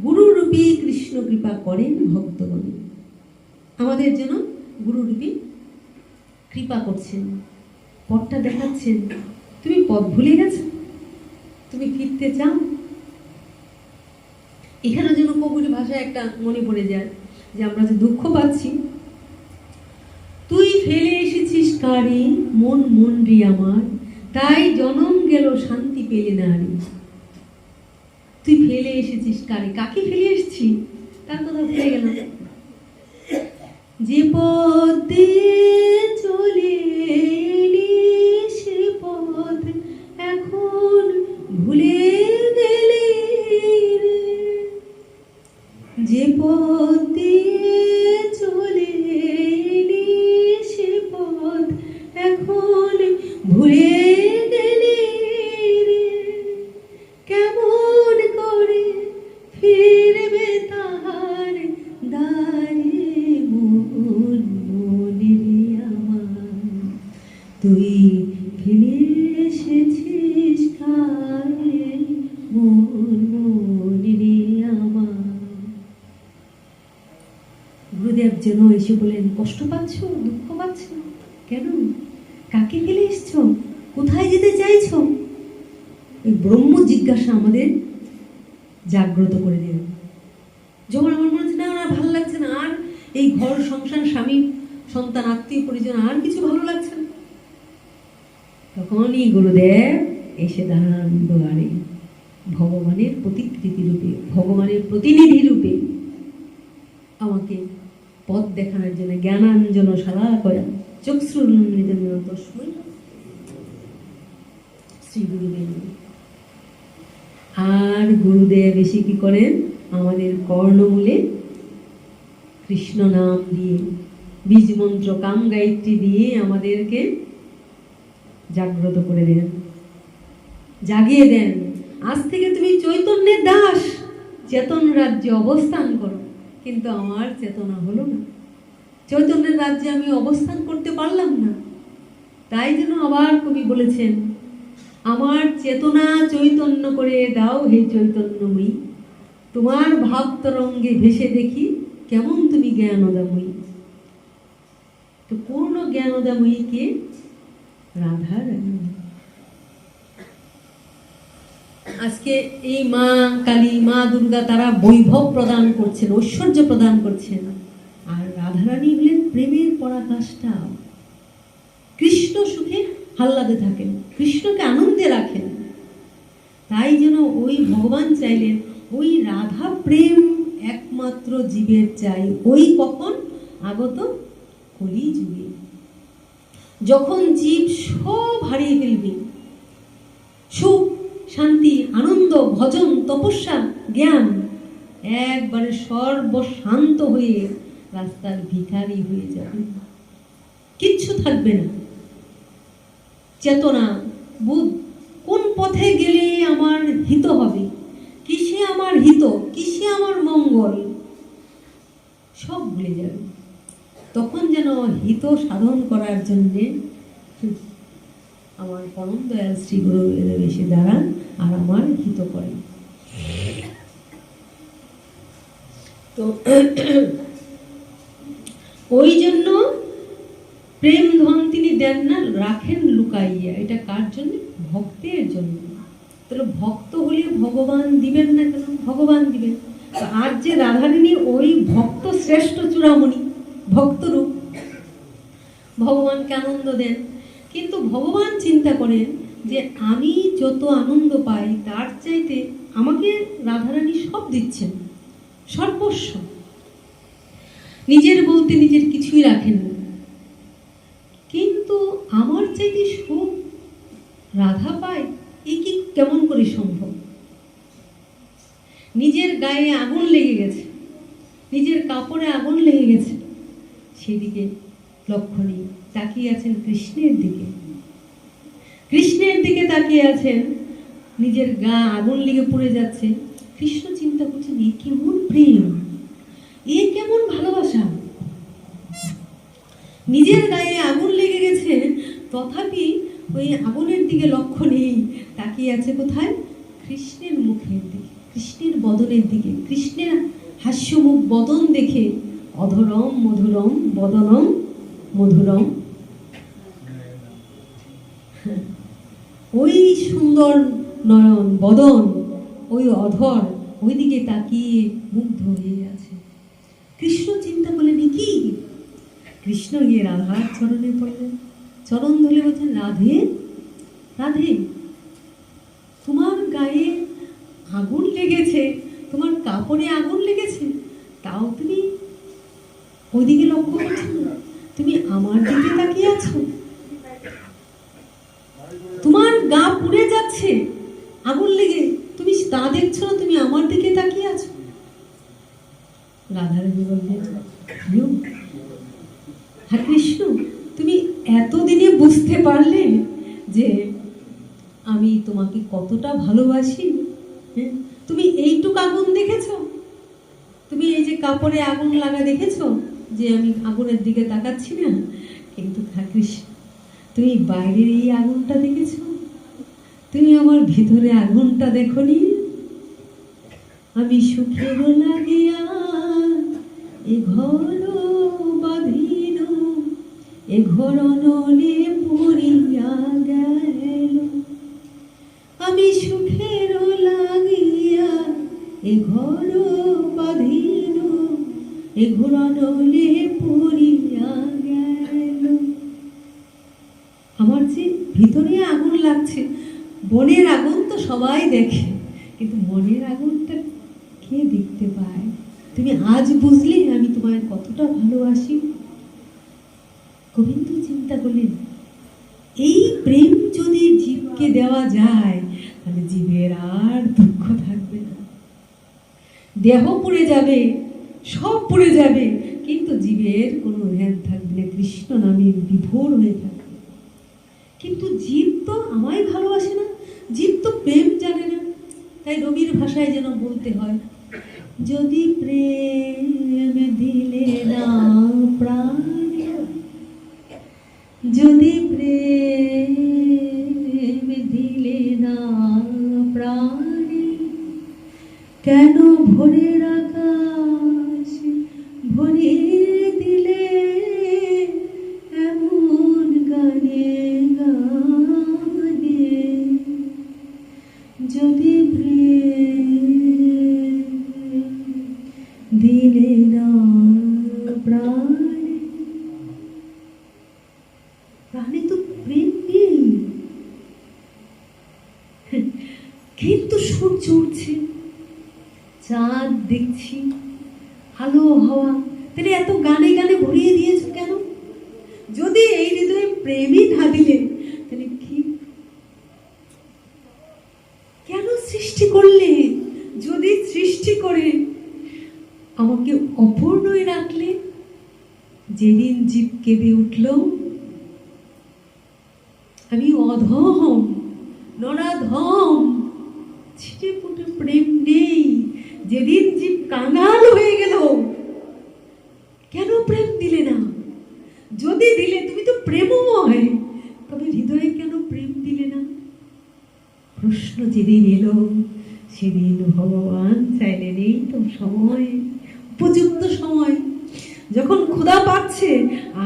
গুরুরূপী কৃষ্ণ কৃপা করেন ভক্তগণে। আমাদের যেন গুরুরূপী কৃপা করছেন, পথটা দেখাচ্ছেন। তুমি পথ ভুলে গেছো, তুমি ফিরতে চাও? এখানে যেন কবির ভাষায় একটা মনে পড়ে যায় যে আমরা যে দুঃখ পাচ্ছি, তুই ফেলে এসেছিস কারে মন মনরি আমার, তাই জনম গেল শান্তি পেলে না রে। তুই ফেলে এসেছিস কারে, কাকে ফেলে এসেছি তার কথা ভুলে গেলাম। যে পথ দিয়ে চলে এলি সে পথ এখন ভুলে গেলি রে। যে পথ দিয়ে চলে এলি সে পথ এখন ভুলে গেলি রে। কেমন করে ফিরবে তাহার দ্বারে মন মনে যেন এসে বলেন, কষ্ট পাচ্ছ, দুঃখ পাচ্ছ কেন, কাকে ফেলে এসছো, কোথায় যেতে চাইছো? এই ব্রহ্ম জিজ্ঞাসা আমাদের জাগ্রত করে দেবে। যখন আমার মনে হচ্ছে না আর ভালো লাগছে না, আর এই ঘর সংসার স্বামী সন্তান আত্মীয় পরিজন আর কিছু ভালো লাগছে না, তখনই গুরুদেব এসে দাঁড়ান দুয়ারে, ভগবানের প্রতিকৃতি রূপে, ভগবানের প্রতিনিধি রূপে আমাকে পথ দেখানোর জন্য জ্ঞানাঞ্জন শালাকয়া চক্ষুরুন্মিলিতং যেন তস্मै শ্রী গুরুদেব। আর গুরুদেব এসে কি করেন, আমাদের কর্ণমূলে কৃষ্ণ নাম দিয়ে, বীজ মন্ত্র কাম গায়ত্রী দিয়ে আমাদেরকে জাগ্রত করে দেন, জাগিয়ে দেন। আজ থেকে তুমি চৈতন্যের দাস, চেতন রাজ্যে অবস্থান করো। কিন্তু আমার চেতনা হলো না, চৈতন্যের রাজ্যে আমি অবস্থান করতে পারলাম না। তাই জন্য আবার কবি বলেছেন, আমার চেতনা চৈতন্য করে দাও হে চৈতন্যময়ী, তোমার ভাব তরঙ্গে ভেসে দেখি কেমন তুমি জ্ঞানদাময়ী। তো পূর্ণ জ্ঞানদাময়ী কে? রাধা রানী। আজকে এই মা কালী, মা দুর্গা তারা বৈভব প্রদান করছেন, ঐশ্বর্য প্রদান করছেন, আর রাধারানী হলেন প্রেমের পরাকাষ্ঠা। কৃষ্ণ সুখে হাল্লাতে থাকেন, কৃষ্ণকে আনন্দে রাখেন। তাই যেন ওই ভগবান চাইলেন, ওই রাধা প্রেম একমাত্র জীবের চাই। ওই কখন আগত? কলি যুগে, যখন জীব সব হারিয়ে ফেলবে, সুখ শান্তি আনন্দ ভজন তপস্যা জ্ঞান একবারে সর্বশান্ত হয়ে রাস্তার ভিখারি হয়ে যাবে, কিচ্ছু থাকবে না। চেতনা বুধ, কোন পথে গেলে আমার হিত হবে, কিসে আমার হিত, কিসে আমার মঙ্গল, সব ভুলে যাবে। তখন যেন হিত সাধন করার জন্যে আমার পরম দয়াল শ্রী গুরুদেব এসে দাঁড়ান আর আমার হিত করেন। তো ওই জন্য প্রেম ধন তিনি দেন না, রাখেন লুকাইয়া। এটা কার জন্য? ভক্তের জন্য। তাহলে ভক্ত হলে ভগবান দিবেন না কেন? ভগবান দিবেন। আর যে রাধারানী ওই ভক্ত শ্রেষ্ঠ চূড়ামণি, ভক্তরূপ, ভগবানকে আনন্দ দেন। কিন্তু ভগবান চিন্তা করেন যে আমি যত আনন্দ পাই তার চাইতে আমাকে রাধারানী সব দিচ্ছেন, সর্বস্ব। নিজের বলতে নিজের কিছুই রাখেন না, কিন্তু আমার চাইতে সুখ রাধা পায়, এই কি কেমন করে সম্ভব? নিজের গায়ে আগুন লেগে গেছে, নিজের কাপড়ে আগুন লেগে গেছে, সেদিকে লক্ষ্য নেই, তাকিয়ে আছেন কৃষ্ণের দিকে। কৃষ্ণের দিকে তাকিয়ে আছেন, নিজের গা আগুন লেগে পড়ে যাচ্ছে, কৃষ্ণ চিন্তা করছেন এ কেমন প্রেম, এ কেমন ভালোবাসা। নিজের গায়ে আগুন লেগে গেছে, তথাপি ওই আগুনের দিকে লক্ষ্য নেই, তাকিয়ে আছে কোথায়? কৃষ্ণের মুখের দিকে, কৃষ্ণের বদনের দিকে। কৃষ্ণের হাস্যমুখ বদন দেখে অধরম মধুরম বদনম মধুরম, ওই সুন্দর নয়ন বদন, ওই অধর, ওই দিকে তাকিয়ে মুগ্ধ হয়ে আছে। কৃষ্ণ চিন্তা করলেন কি? কৃষ্ণ গিয়ে রাধার চরণে পড়লেন, চরণ ধরে বলছেন, রাধে রাধে, তোমার গায়ে আগুন লেগেছে, তোমার কাপড়ে আগুন লেগেছে, তাও তুমি ওইদিকে লক্ষ্য করছো না, তুমি আমার দিকে তাকিয়ে আছো। তোমার গা পুড়ে যাচ্ছে আগুন লেগে, তুমি তা দেখছো না, তুমি আমার দিকে তাকিয়ে আছো। রাধারানী বললেন, হ্যাঁ কৃষ্ণ, তুমি এতদিনে বুঝতে পারলে যে আমি তোমাকে কতটা ভালোবাসি? হ্যাঁ, তুমি এইটুকু আগুন দেখেছো, তুমি এই যে কাপড়ে আগুন লাগা দেখেছো যে আমি আগুনের দিকে তাকাচ্ছি না, কিন্তু কৃষ্ণ তুমি বাইরের এই আগুনটা দেখেছো, তুমি আমার ভিতরে আগুনটা দেখোনি? আমি সুখের লাগিয়া এ ঘর বাঁধিল, এ ঘর নলে পড়িয়া গেল, আমি সুখের লাগিয়া এ ঘর বাঁধিল, এ ঘর নলে পড়িয়া গেল। আমার যে ভিতরে আগুন লাগছে, বনের আগুন তো সবাই দেখে, কিন্তু মনের আগুনটা কে দেখতে পায়? তুমি আজ বুঝলে আমি তোমায় কতটা ভালোবাসি। গোবিন্দ চিন্তা করলেন, এই প্রেম যদি জীবকে দেওয়া যায় তাহলে জীবের আর দুঃখ থাকবে না। দেহ পুড়ে যাবে, সব পুড়ে যাবে, কিন্তু জীবের কোনো ধ্যান থাকবে না, কৃষ্ণ নামে বিভোর হয়ে থাকবে। কিন্তু জীব তো আমায় ভালোবাসে না, জীব তো প্রেম জানে না। তাই রবির ভাষায় যেন বলতে হয়, যদি প্রেম দিলে না প্রাণে, যদি প্রেম দিলে না প্রাণে, কেন ভোরের আকাশ ভরিয়ে দিলে এমন গানে গানে, যদি প্রেম দিলে না প্রাণে। প্রাণে তো প্রেম নেই, কিন্তু সূর্য উঠছে, চাঁদ দেখছি, আলো হাওয়া, তাহলে এত গানে গানে ভরিয়ে দিয়েছো কেন? যদি এই হৃদয়ে প্রেমই না দিলে তাহলে কি কেন সৃষ্টি করলে? যদি সৃষ্টি করে আমাকে অপূর্ণই রাখলে, যেদিন জীব কেঁদে উঠল আমি অধম নরাধম, ছিটে ফুটে প্রেম নেই, যেদিন জীব কাঙাল হয়ে গেল, কেন প্রেম দিলে না? যদি দিলে, তুমি তো প্রেমময়, তবে হৃদয়ে কেন প্রেম দিলে না? প্রশ্ন যেদিন এলো সেদিন ভগবান চাইলেন এই তো সময়, উপযুক্ত সময়, যখন ক্ষুধা পাচ্ছে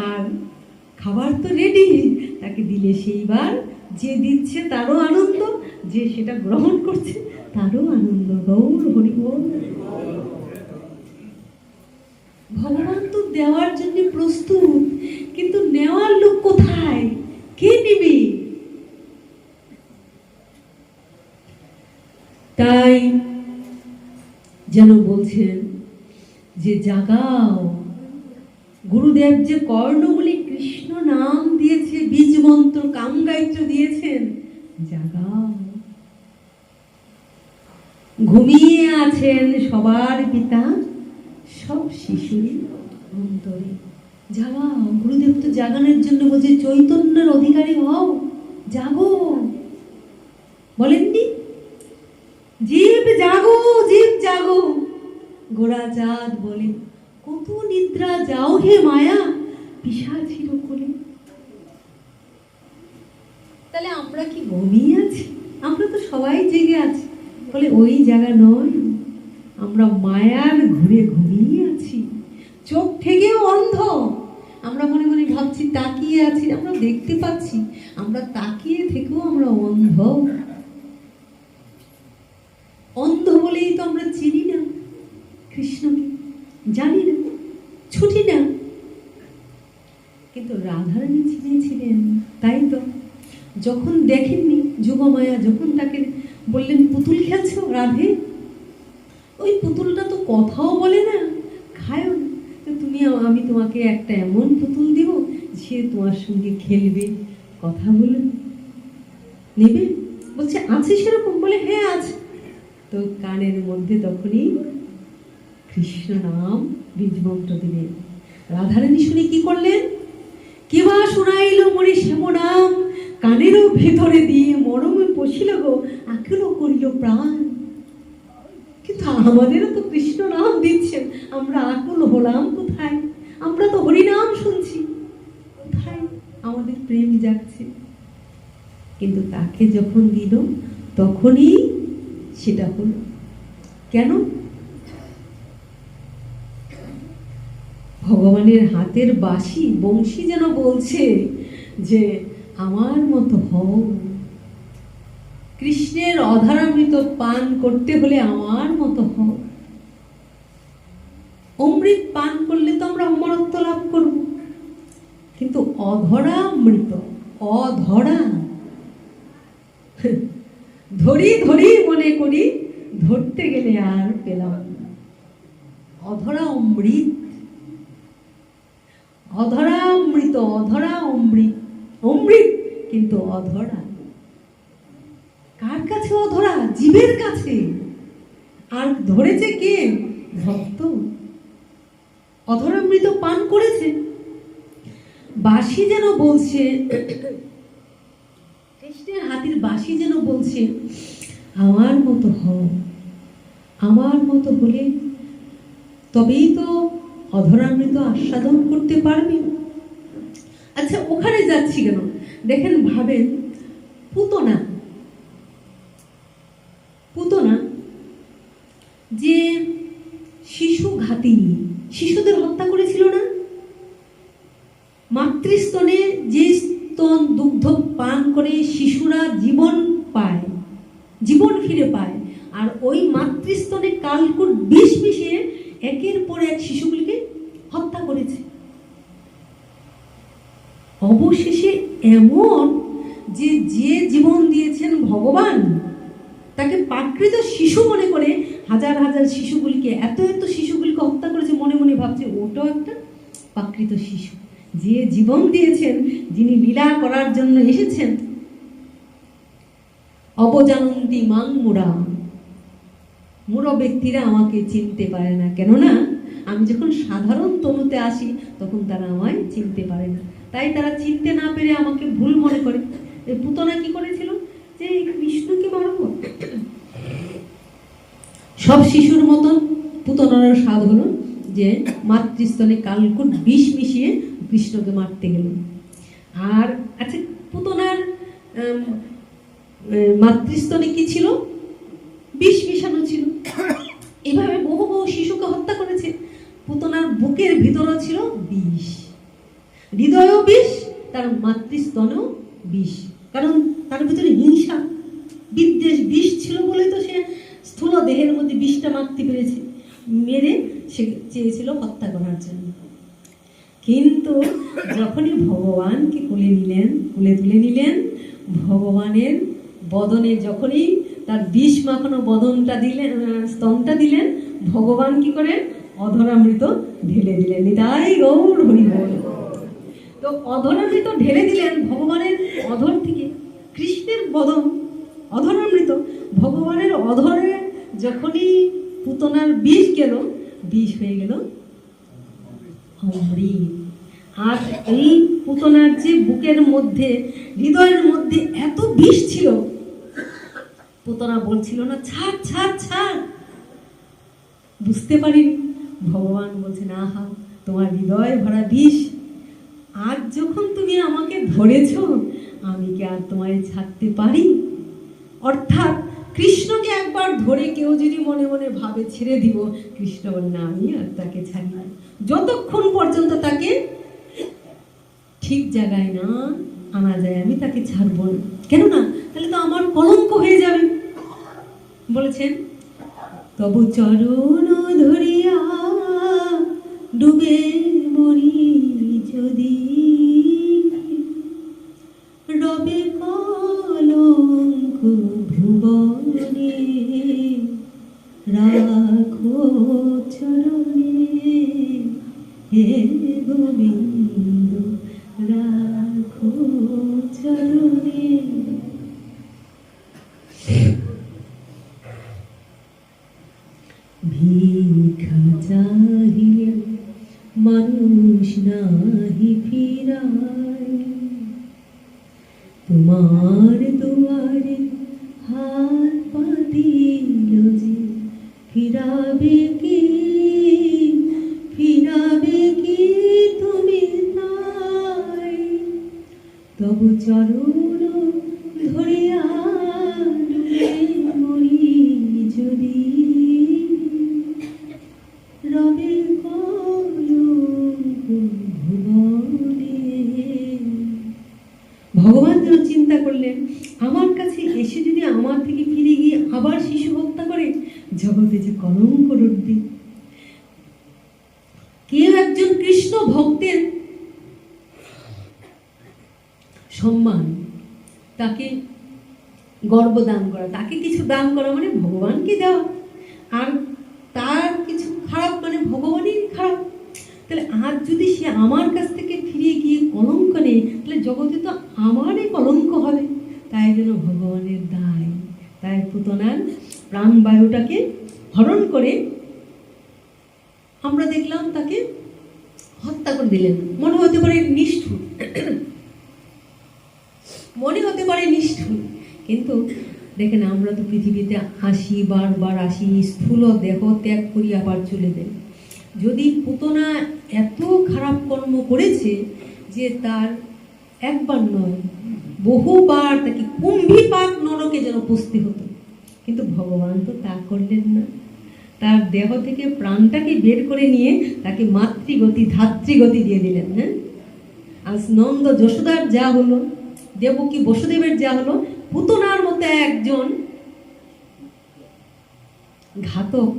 আর খাবার তো রেডি, তাকে দিলে সেইবার যে দিচ্ছে তারও আনন্দ, যে সেটা গ্রহণ করছে তারও আনন্দ। গৌর হরি বল। ভগবান তো দেওয়ার জন্য প্রস্তুত, কিন্তু নেওয়ার লোক কোথায়? কে নেবে? তাই যেন বলছেন যে জাগাও, গুরুদেব যে কর্ণমূলে কৃষ্ণ নাম দিয়েছে, বীজ মন্ত্র কামগায়ত্র দিয়েছেন, জাগাও। ঘুমিয়ে আছেন সবার পিতা, সব শিশুরই অন্তরে। জাগাও, গুরুদেব তো জাগানোর জন্য বলছে চৈতন্যের অধিকারী হও, জাগো। বলেননি জীব জাগো, জীব জাগো। গোরাচাঁদ বলে, কত নিদ্রা যাও হে মায়া, পিশাচির কোলে। তাহলে আমরা কি ঘুমিয়ে আছি? আমরা তো সবাই জেগে আছি। বলে ওই জায়গা নয়, আমরা মায়ার ঘুরে ঘুমিয়ে আছি, চোখ থেকেও অন্ধ। আমরা মনে মনে ভাবছি তাকিয়ে আছি, আমরা দেখতে পাচ্ছি, আমরা তাকিয়ে থেকেও আমরা অন্ধ। অন্ধ বলেই তো আমরা চিনি না কৃষ্ণকে, জানি না, ছুটি না। কিন্তু রাধারানী চিনেছিলেন, তাই তো যখন দেখেননি যুগমায়া, যখন তাকে বললেন পুতুল খেলছো রাধে, ওই পুতুলটা তো কথাও বলে না, খায়ও না, তো তুমি, আমি তোমাকে একটা এমন পুতুল দিব সে তোমার সঙ্গে খেলবে, কথা বলবে, নেবে? বলছে আছে সেরকম? বলে হ্যাঁ আছে। তো কানের মধ্যে তখনই কৃষ্ণ নাম বীজ মন্ত্র দিলেন। রাধারানী শুনে কি করলেন? কেবা শোনাইল মরি শ্যাম নাম, কানেরও ভেতরে দিয়ে মরমে পশিল গো, আকুল করিল প্রাণ। কিন্তু আমাদেরও তো কৃষ্ণ নাম দিচ্ছেন, আমরা আকুল হলাম কোথায়? আমরা তো হরিনাম শুনছি, কোথায় আমাদের প্রেম জাগছে? কিন্তু তাকে যখন দিল তখনই সেটা হলো। কেন? ভগবানের হাতের বাঁশি বংশী যেন বলছে যে আমার মতো হও, কৃষ্ণের অধরামৃত পান করতে হলে আমার মতো হও। অমৃত পান করলে তো আমরা অমরত্ব লাভ করব, কিন্তু অধরামৃত, অধরা, ধরি ধরি মনে করি, ধরতে গেলে আর পেলাম না। অধরা অমৃত, অধরা অমৃত, অধরা অমৃত, অমৃত কিন্তু অধরা। কার কাছে অধরা? জীবের কাছে। আর ধরেছে কে? ভক্ত। অধরামৃত পান করেছে। বাঁশি যেন বলছে, কৃষ্ণের হাতের বাঁশি যেন বলছে আমার মতো হও, আমার মতো হলে তবেই তো অধরামৃত আস্বাদন করতে পারবে। আচ্ছা, ওখানে যাচ্ছি কেন? দেখেন, ভাবেন, পুতনা, পুতনা যে শিশু ঘাতিনী, শিশুদের হত্যা করেছিল না? মাতৃস্তনে যে স্তন দুগ্ধ পান করে শিশুরা জীবন পায়, জীবন ফিরে পায়, আর ওই মাতৃস্তনে কালকুট বিষ মিশিয়ে একের পর এক শিশুগুলিকে হত্যা করেছে। অবশেষে এমন যে যে জীবন দিয়েছেন ভগবান, তাকে প্রাকৃত শিশু মনে করে হাজার হাজার শিশুগুলিকে, এত এত শিশুগুলিকে হত্যা করেছে। মনে মনে ভাবছে ওটাও একটা প্রাকৃত শিশু। যে জীবন দিয়েছেন, যিনি লীলা করার জন্য এসেছেন, অবজানন্তি মাং মুরা, মূঢ় ব্যক্তিরা আমাকে চিনতে পারে না, কেননা আমি যখন সাধারণ তনুতে আসি তখন তারা আমায় চিনতে পারে না। তাই তারা চিনতে না পেরে আমাকে ভুল মনে করে। এই পুতনা কি করেছিল? যে কৃষ্ণকে মারব। সব শিশুর মতন পুতনার স্বাদ হলো যে মাতৃস্তনে কালকুট বিষ মিশিয়ে কৃষ্ণকে মারতে গেল। আর আচ্ছা, পুতনার মাতৃস্তনে কি ছিল? বিষ মিশানো ছিল। এভাবে বহু বহু শিশুকে হত্যা করেছে। পুতনার বুকের ভিতরেও ছিল বিষ, হৃদয়ও বিষ, তার মাতৃস্তনেও বিষ। কারণ তার ভিতরে হিংসা, বিদ্বেষ, বিষ ছিল বলে তো সে স্থূল দেহের মধ্যে বিষটা মারতে পেরেছে, মেরে সে চেয়েছিল হত্যা করার জন্য। কিন্তু যখনই ভগবানকে কোলে নিলেন, কোলে তুলে নিলেন, ভগবানের বদনে যখনই তার বিষ মাখানো বদনটা দিলেন, স্তনটা দিলেন, ভগবান কি করে? অধরামৃত ঢেলে দিলেন। নিতাই গৌর হরি বল। তো অধরামৃত ঢেলে দিলেন ভগবানের অধর থেকে। কৃষ্ণের বদন অধরামৃত, ভগবানের অধরে যখনই পুতনার বিষ গেল, বিষ হয়ে গেল অমৃত। আর এই পুতনার যে বুকের মধ্যে, হৃদয়ের মধ্যে এত বিষ ছিল, পুতনা বলছিল না ছাড় ছাড় ছাড়, বুঝতে পারিনি। ভগবান বলছেন আহা, তোমার হৃদয় ভরা বিষ, আজ যখন তুমি আমাকে ধরেছ, আমি কি আর তোমায় ছাড়তে পারি? অর্থাৎ কৃষ্ণকে একবার ধরে কেউ যদি মনে মনে ভাবে ছেড়ে দিব, কৃষ্ণ বলে না, আমি আর তাকে ছাড়ি না, যতক্ষণ পর্যন্ত তাকে ঠিক জায়গায় না আনা যায় আমি তাকে ছাড়বো না। কেননা তাহলে তো আমার কলঙ্ক হয়ে যাবে। বলেছেন তবু চরণ ধরিয়া ডুবে মরি যদি, রবে কলঙ্ক ভুবনে, রাখো চরণে হে গোবিন্দ, রাখো চরণে। ভিক্ষা চাহিলে মানুষ নাহি ফিরায়, তোমার দুয়ারে হাত পাতিল যে, ফিরাবে কি, ফিরাবে কি তুমি তাই? তবু চরণ ধরিয়া ডুবে মরি যদি, রবে কলঙ্ক কলঙ্কর উঠবে। কেউ একজন কৃষ্ণ ভক্তের সম্মান, তাকে গর্ব দান করা, তাকে কিছু দান করা মানে ভগবানকে দেওয়া, আর তার কিছু খারাপ মানে ভগবানের খারাপ। তাহলে আজ যদি সে আমার কাছ থেকে ফিরে গিয়ে কলঙ্ক নেই, তাহলে জগতে তো আমারই কলঙ্ক হবে। তাই জন্য ভগবানের দায়, তাই পুতনার প্রাণবায়ুটাকে হরণ করে আমরা দেখলাম তাকে হত্যা করে দিলেন। মনে হতে পারে নিষ্ঠুর, মনে হতে পারে নিষ্ঠুর, কিন্তু দেখেন আমরা তো পৃথিবীতে আসি, বারবার আসি, স্থূল দেহ ত্যাগ করি আবার চলে যাই। যদি পুতনা এত খারাপ কর্ম করেছে যে তার একবার নয় বহুবার তাকে কুম্ভীপাক নরকে যেন পুষতে হতো, কিন্তু ভগবান তো তা করলেন না। তার দেহ থেকে প্রাণটাকে বের করে নিয়ে তাকে মাতৃগতি ধাত্রীগতি দিয়ে দিলেন। হ্যাঁ, আজ নন্দ যশোদার যা হলো, দেবকী বসুদেবের যা হলো, পুতনার মতো একজন ঘাতক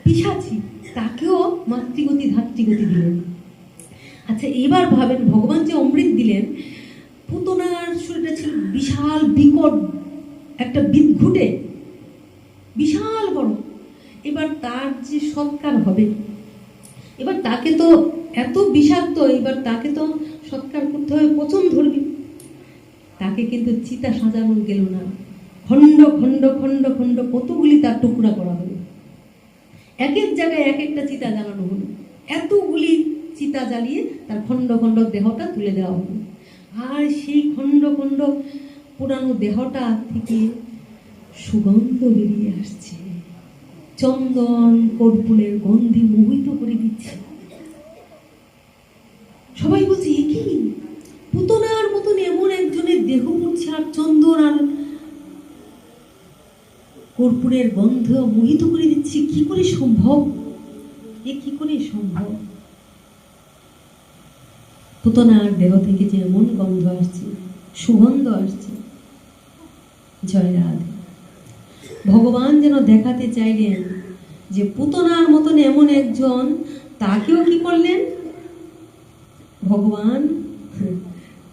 পিশাচী তাকেও মাতৃগতি ধাত্রীগতি দিলেন। আচ্ছা এবার ভাবেন, ভগবান যে অমৃত দিলেন, পুতনার শরীরটা ছিল বিশাল বিকট একটা বিদঘুটে, বিশাল বড়। এবার তার যে সৎকার হবে, এবার তাকে তো এত বিষাক্ত, এবার তাকে তো সৎকার করতে হবে, পচন ধরবে। তাকে কিন্তু চিতা সাজানো গেল না, খণ্ড খণ্ড খণ্ড খণ্ড কতগুলি তার টুকরা করা হলো, এক এক জায়গায় এক একটা চিতা জ্বালানো হলো, এতগুলি চিতা জ্বালিয়ে তার খণ্ড খণ্ড দেহটা তুলে দেওয়া হলো। আর সেই খণ্ড খণ্ড পুরানো দেহটা থেকে সুগন্ধ বেরিয়ে আসছে, চন্দন কর্পূরের গন্ধে মোহিত করে দিচ্ছে। সবাই বলছে এ কি, পুতনার মতন এমন একজনের দেহ পড়ছে আর চন্দন আর কর্পূরের গন্ধ মোহিত করে দিচ্ছে, কি করে সম্ভব, এ কি করে সম্ভব? পুতনার দেহ থেকে যে এমন গন্ধ আসছে, সুগন্ধ আসছে। জয় রাধে। ভগবান যেন দেখাতে চাইলেন যে পুতনার মতন এমন একজন, তাকেও কি করলেন ভগবান,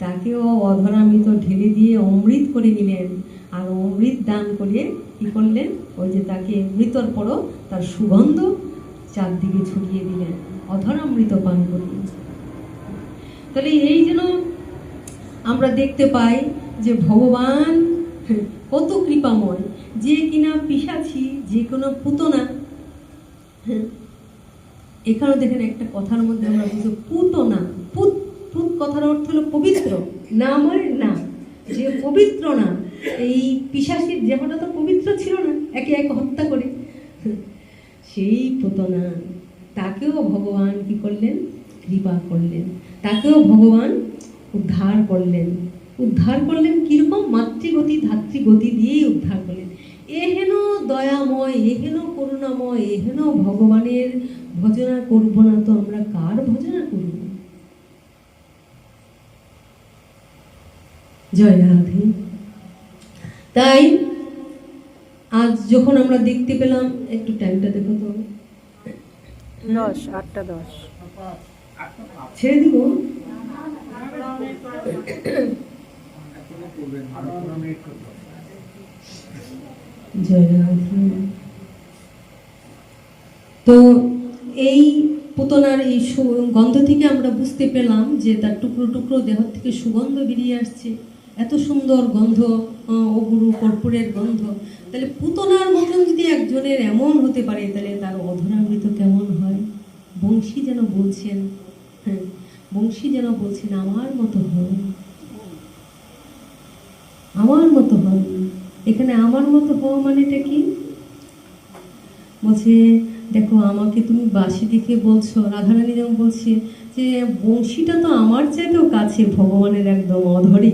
তাকেও অধরামৃত ঢেলে দিয়ে অমৃত করে নিলেন। আর অমৃত দান করে কি করলেন, ওই যে তাকে মৃতর পরও তার সুগন্ধ চারদিকে ছড়িয়ে দিলেন, অধরামৃত পান করলেন। তাহলে এই যেন আমরা দেখতে পাই যে ভগবান কত কৃপাময়, যে কিনা পিশাচী, যে কোনো পুতনা। এখানেও দেখেন একটা কথার মধ্যে আমরা বুঝি পুতনা, পুত পুত কথার অর্থ হলো পবিত্র, না মানে না, যে পবিত্র না। এই পিশাচীর দেহটা তো পবিত্র ছিল না, একে একে হত্যা করে। সেই পুতনা, তাকেও ভগবান কি করলেন, কৃপা করলেন, তাকেও ভগবান উদ্ধার করলেন। উদ্ধার করলেন কিরকম, মাতৃগতি ধাত্রীগতি দিয়েই উদ্ধার করলেন। এহেন দয়াময়, এহেন করুণাময়, এহেন ভগবানের ভজনা করব না তো আমরা কার ভজনা করব? জয় রাধে। তাই আজ যখন আমরা দেখতে পেলাম, একটু টাইমটা দেখো তো, 8:10 ছেড়ে দিব। জয় রাধে। তো এই পুতনার এই গন্ধ থেকে আমরা বুঝতে পেলাম যে তার টুকরো টুকরো দেহ থেকে সুগন্ধ বেরিয়ে আসছে, এত সুন্দর গন্ধ, অগুরু কর্পূরের গন্ধ। তাহলে পুতনার মতন যদি একজনের এমন হতে পারে, তাহলে তার অধরামৃত কেমন হয়? বংশী যেন বলছেন, হ্যাঁ, বংশী যেন বলছেন আমার মতো হয়, আমার মতো হয়। এখানে আমার মতো হওয়া মানেটা কি? বলছে দেখো আমাকে তুমি বাসি দেখে বলছো, রাধারানী যেমন বলছে যে বংশীটা তো আমার চাইতেও কাছে, ভগবানের একদম অধরে।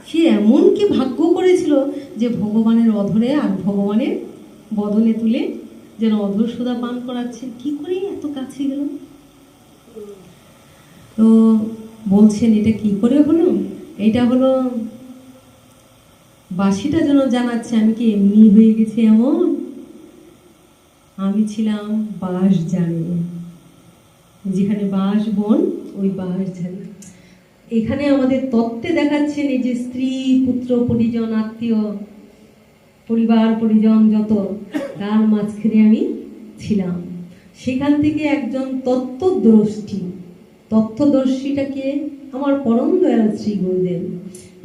সে এমন কি ভাগ্য করেছিল যে ভগবানের অধরে আর ভগবানের বদনে তুলে যেন অধর সুধা পান করাচ্ছে, কি করে এত কাছে গেল? তো বলছেন এটা কি করে হলো, এটা হলো বাসিটা যেন জানাচ্ছে আমি কি এমনি হয়ে গেছি এমন, আমি ছিলাম বাঁশ ঝাড়ে, যেখানে বাঁশ বন ওই বাঁশ ঝাড়ে। এখানে আমাদের তত্ত্বে দেখাচ্ছেন এই যে স্ত্রী পুত্র পরিজন আত্মীয় পরিবার পরিজন যত, তার মাঝখানে আমি ছিলাম। সেখান থেকে একজন তত্ত্বদর্শীটাকে আমার পরম দয়াল শ্রী গুরুদেব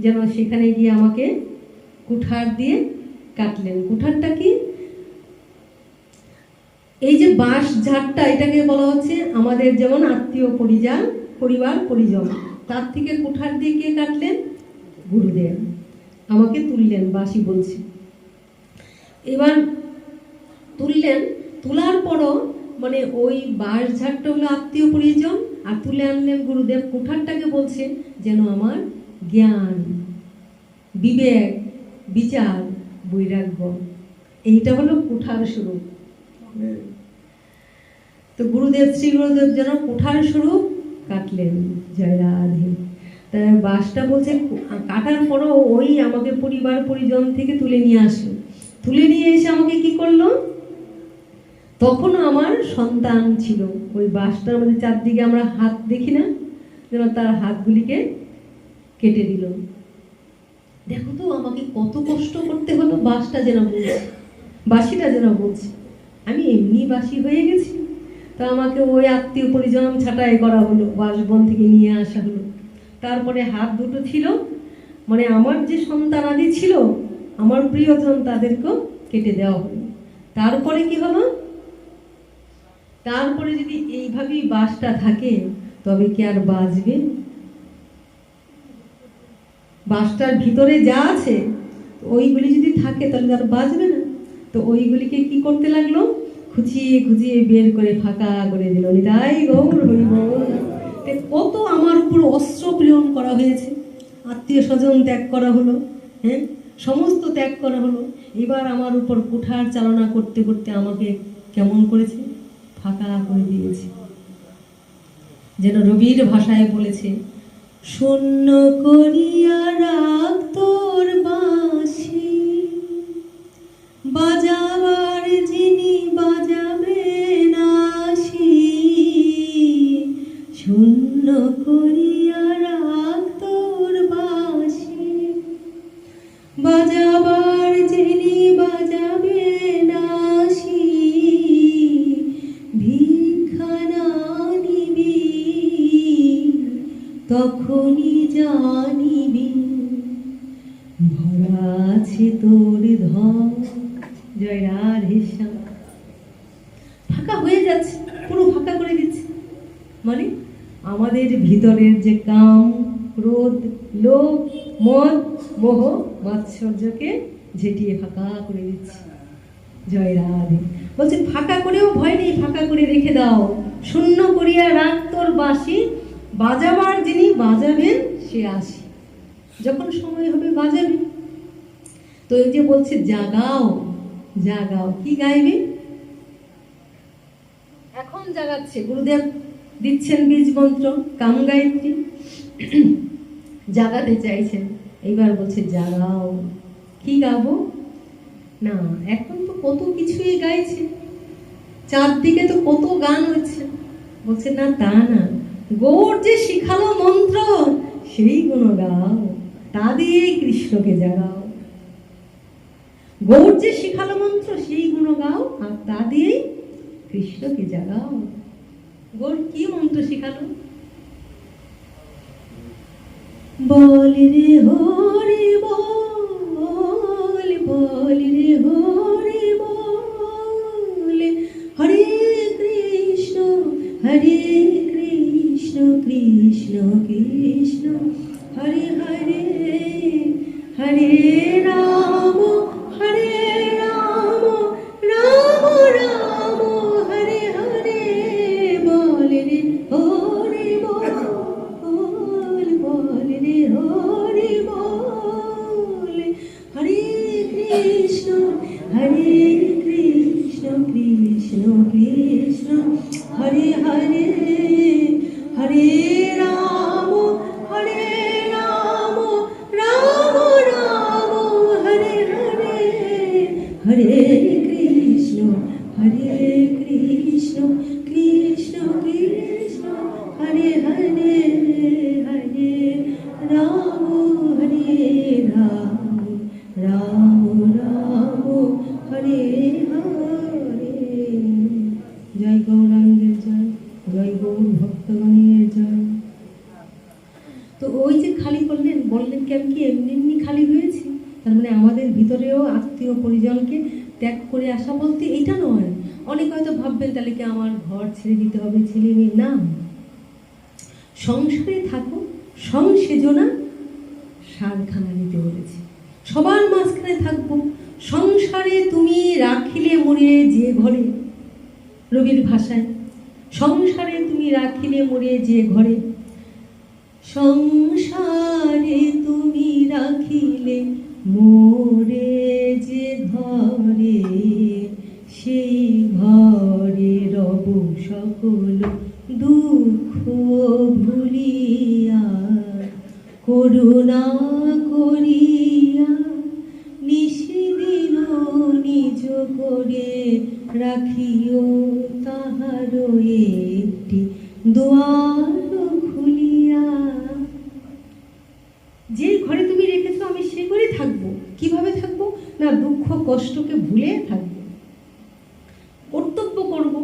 যেন সেখানে গিয়ে আমাকে কুঠার দিয়ে কাটলেন। কুঠারটা কি? এই যে বাঁশ ঝাড়টা, এটাকে বলা হচ্ছে আমাদের যেমন আত্মীয় পরিবার পরিজন, তার থেকে কুঠার দিয়ে কে কাটলেন? গুরুদেব। আমাকে তুললেন, বাঁশি বলছি। এবার তুললেন, তোলার পরও মানে ওই বাঁশ ঝাড়টা হলো আত্মীয় পরিজন, আর তুলে আনলেন গুরুদেব। কুঠারটাকে বলছে যেন আমার জ্ঞান, বিবেক, বিচার, বৈরাগ্য, এইটা হলো কুঠার স্বরূপ। তো গুরুদেব শ্রী গুরুদেব যেন কুঠার স্বরূপ কাটলেন। জয় রাধে। তাই বাঁশটা বলছে কাটার পরও ওই আমাকে পরিবার পরিজন থেকে তুলে নিয়ে আসলো। তুলে নিয়ে এসে আমাকে কি করলো? তখনও আমার সন্তান ছিল। ওই বাঁশটার মধ্যে চারদিকে আমরা হাত দেখি না, যেন তার হাতগুলিকে কেটে দিল। দেখো তো আমাকে কত কষ্ট করতে হলো। বাঁশটা যেন বলছে, বাঁশিটা যেন বলছে আমি এমনি বাঁশি হয়ে গেছি। তা আমাকে ওই আত্মীয় পরিজন ছাঁটাই করা হলো, বাঁশবন থেকে নিয়ে আসা হলো। তারপরে হাত দুটো ছিল, মানে আমার যে সন্তানাদি ছিল, আমার প্রিয়জন, তাদেরকেও কেটে দেওয়া হলো। তারপরে কি হলো? তারপরে যদি এইভাবেই বাঁশটা থাকে তবে কি আর বাজবে? বাঁশটার ভিতরে যা আছে ওইগুলি যদি থাকে তাহলে আর বাজবে না। তো ওইগুলিকে কি করতে লাগলো? খুঁচিয়ে খুঁচিয়ে বের করে ফাঁকা করে দিল। নিতাই গৌর হরি বল। কত আমার উপর অস্ত্র প্রেরণ করা হয়েছে, আত্মীয় স্বজন ত্যাগ করা হলো, হ্যাঁ, সমস্ত ত্যাগ করা হলো। এবার আমার উপর কুঠার চালনা করতে করতে আমাকে কেমন করেছে? ফাঁকা করে দিয়েছে। যেন রবির ভাষায় বলেছে, শূন্য করিয়া রাখ তোর বাঁশি, বাজাবার যিনি বাজাবেন আসি। শূন্য করিয়া রাখ তোর বাঁশি, বাজাবার যিনি বাজাবেন আসি। ভিক্ষা না নিবি তখনই জানিবি ভরা আছে তোর ধন। জয় রাধে শ্যাম। ফাঁকা হয়ে যাচ্ছে, পুরো ফাঁকা করে দিচ্ছে। মানে আমাদের ভিতরের যে কাম, ক্রোধ, লোভ, মদ, মোহ, মাৎসর্যকে ঝেঁটিয়ে ফাঁকা করে দিচ্ছে। জয় রাধে। বলছে ফাঁকা করেও ভয় নেই, ফাঁকা করে রেখে দাও। শূন্য করিয়া রাখ তোর বাঁশি, বাজাবার যিনি বাজাবেন সে আসি। যখন সময় হবে বাজাবে। তো এই যে বলছে জাগাও জাগাও, কি গাইবে? এখন জাগাচ্ছে গুরুদেব, দিচ্ছেন বীজ মন্ত্র, কাম গায়ত্রী, জাগাতে চাইছেন। এইবার বলছে জাগাও। কি গাবো? না, এখন তো কত কিছুই গাইছে, চারদিকে তো কত গান হচ্ছে। বলছে না, তা না, গৌর যে শিখালো মন্ত্র সেই গুণ গাও, তা দিয়েই কৃষ্ণকে জাগাও। গৌর যে শিখালো মন্ত্র সেই গুণ গাও, আর তা দিয়েই কৃষ্ণকে জাগাও। গৌর কি মন্ত্র শিখালো? বল রে হরি বল, বল রে হরি বল, হরে কৃষ্ণ হরে কৃষ্ণ কৃষ্ণ কৃষ্ণ হরে হরে, হরে রাম হরে রাম রাম রাম হরে হরে। বল রে হরি বল, বল রে হরি বল, হরে কৃষ্ণ কৃষ্ণ কৃষ্ণ হরে হরে, হরে রাম রাম রাম হরে হরে, হরে কৃষ্ণ হরে কৃষ্ণ কৃষ্ণ কৃষ্ণ হরে হরে হরে রাম হরে রাম রাম রাম হরে হরে। জয় গৌরাঙ্গের জয়, জয় গৌর ভক্তগণের জয়। তো ওই যে খালি করলেন, বললেন কি আমি কি এমনি এমনি খালি হয়েছি? তার মানে আমাদের ভিতরেও আত্মীয় পরিজনকে ত্যাগ করে আসা বলতে এটা নয়। অনেক হয়তো ভাববেন তাহলে কি আমার ঘর ছেড়ে দিতে হবে, ছেলে মেয়ে? না, সংসারে থাকো, সংসেজনা সারখানা দিতে বলেছে। সবার মাঝখানে থাকবো। সংসারে তুমি রাখিলে মরে যে ঘরে, রবির ভাষায়, সংসারে তুমি রাখিলে মরে যে ঘরে, সংসারে তুমি রাখিলে মোরে যে ঘরে, সেই ঘরে রব সকল দুঃখ ভুলিয়া, করুণা করিয়া নিশিদিন নিজ করে রাখিও তাহার একটি দুয়ার খুলিয়া। যে ঘরে তুমি রেখেছো আমি সে ঘরে থাকবো। কিভাবে থাকবো? না, দুঃখ কষ্টকে ভুলে থাকবো, কর্তব্য করব,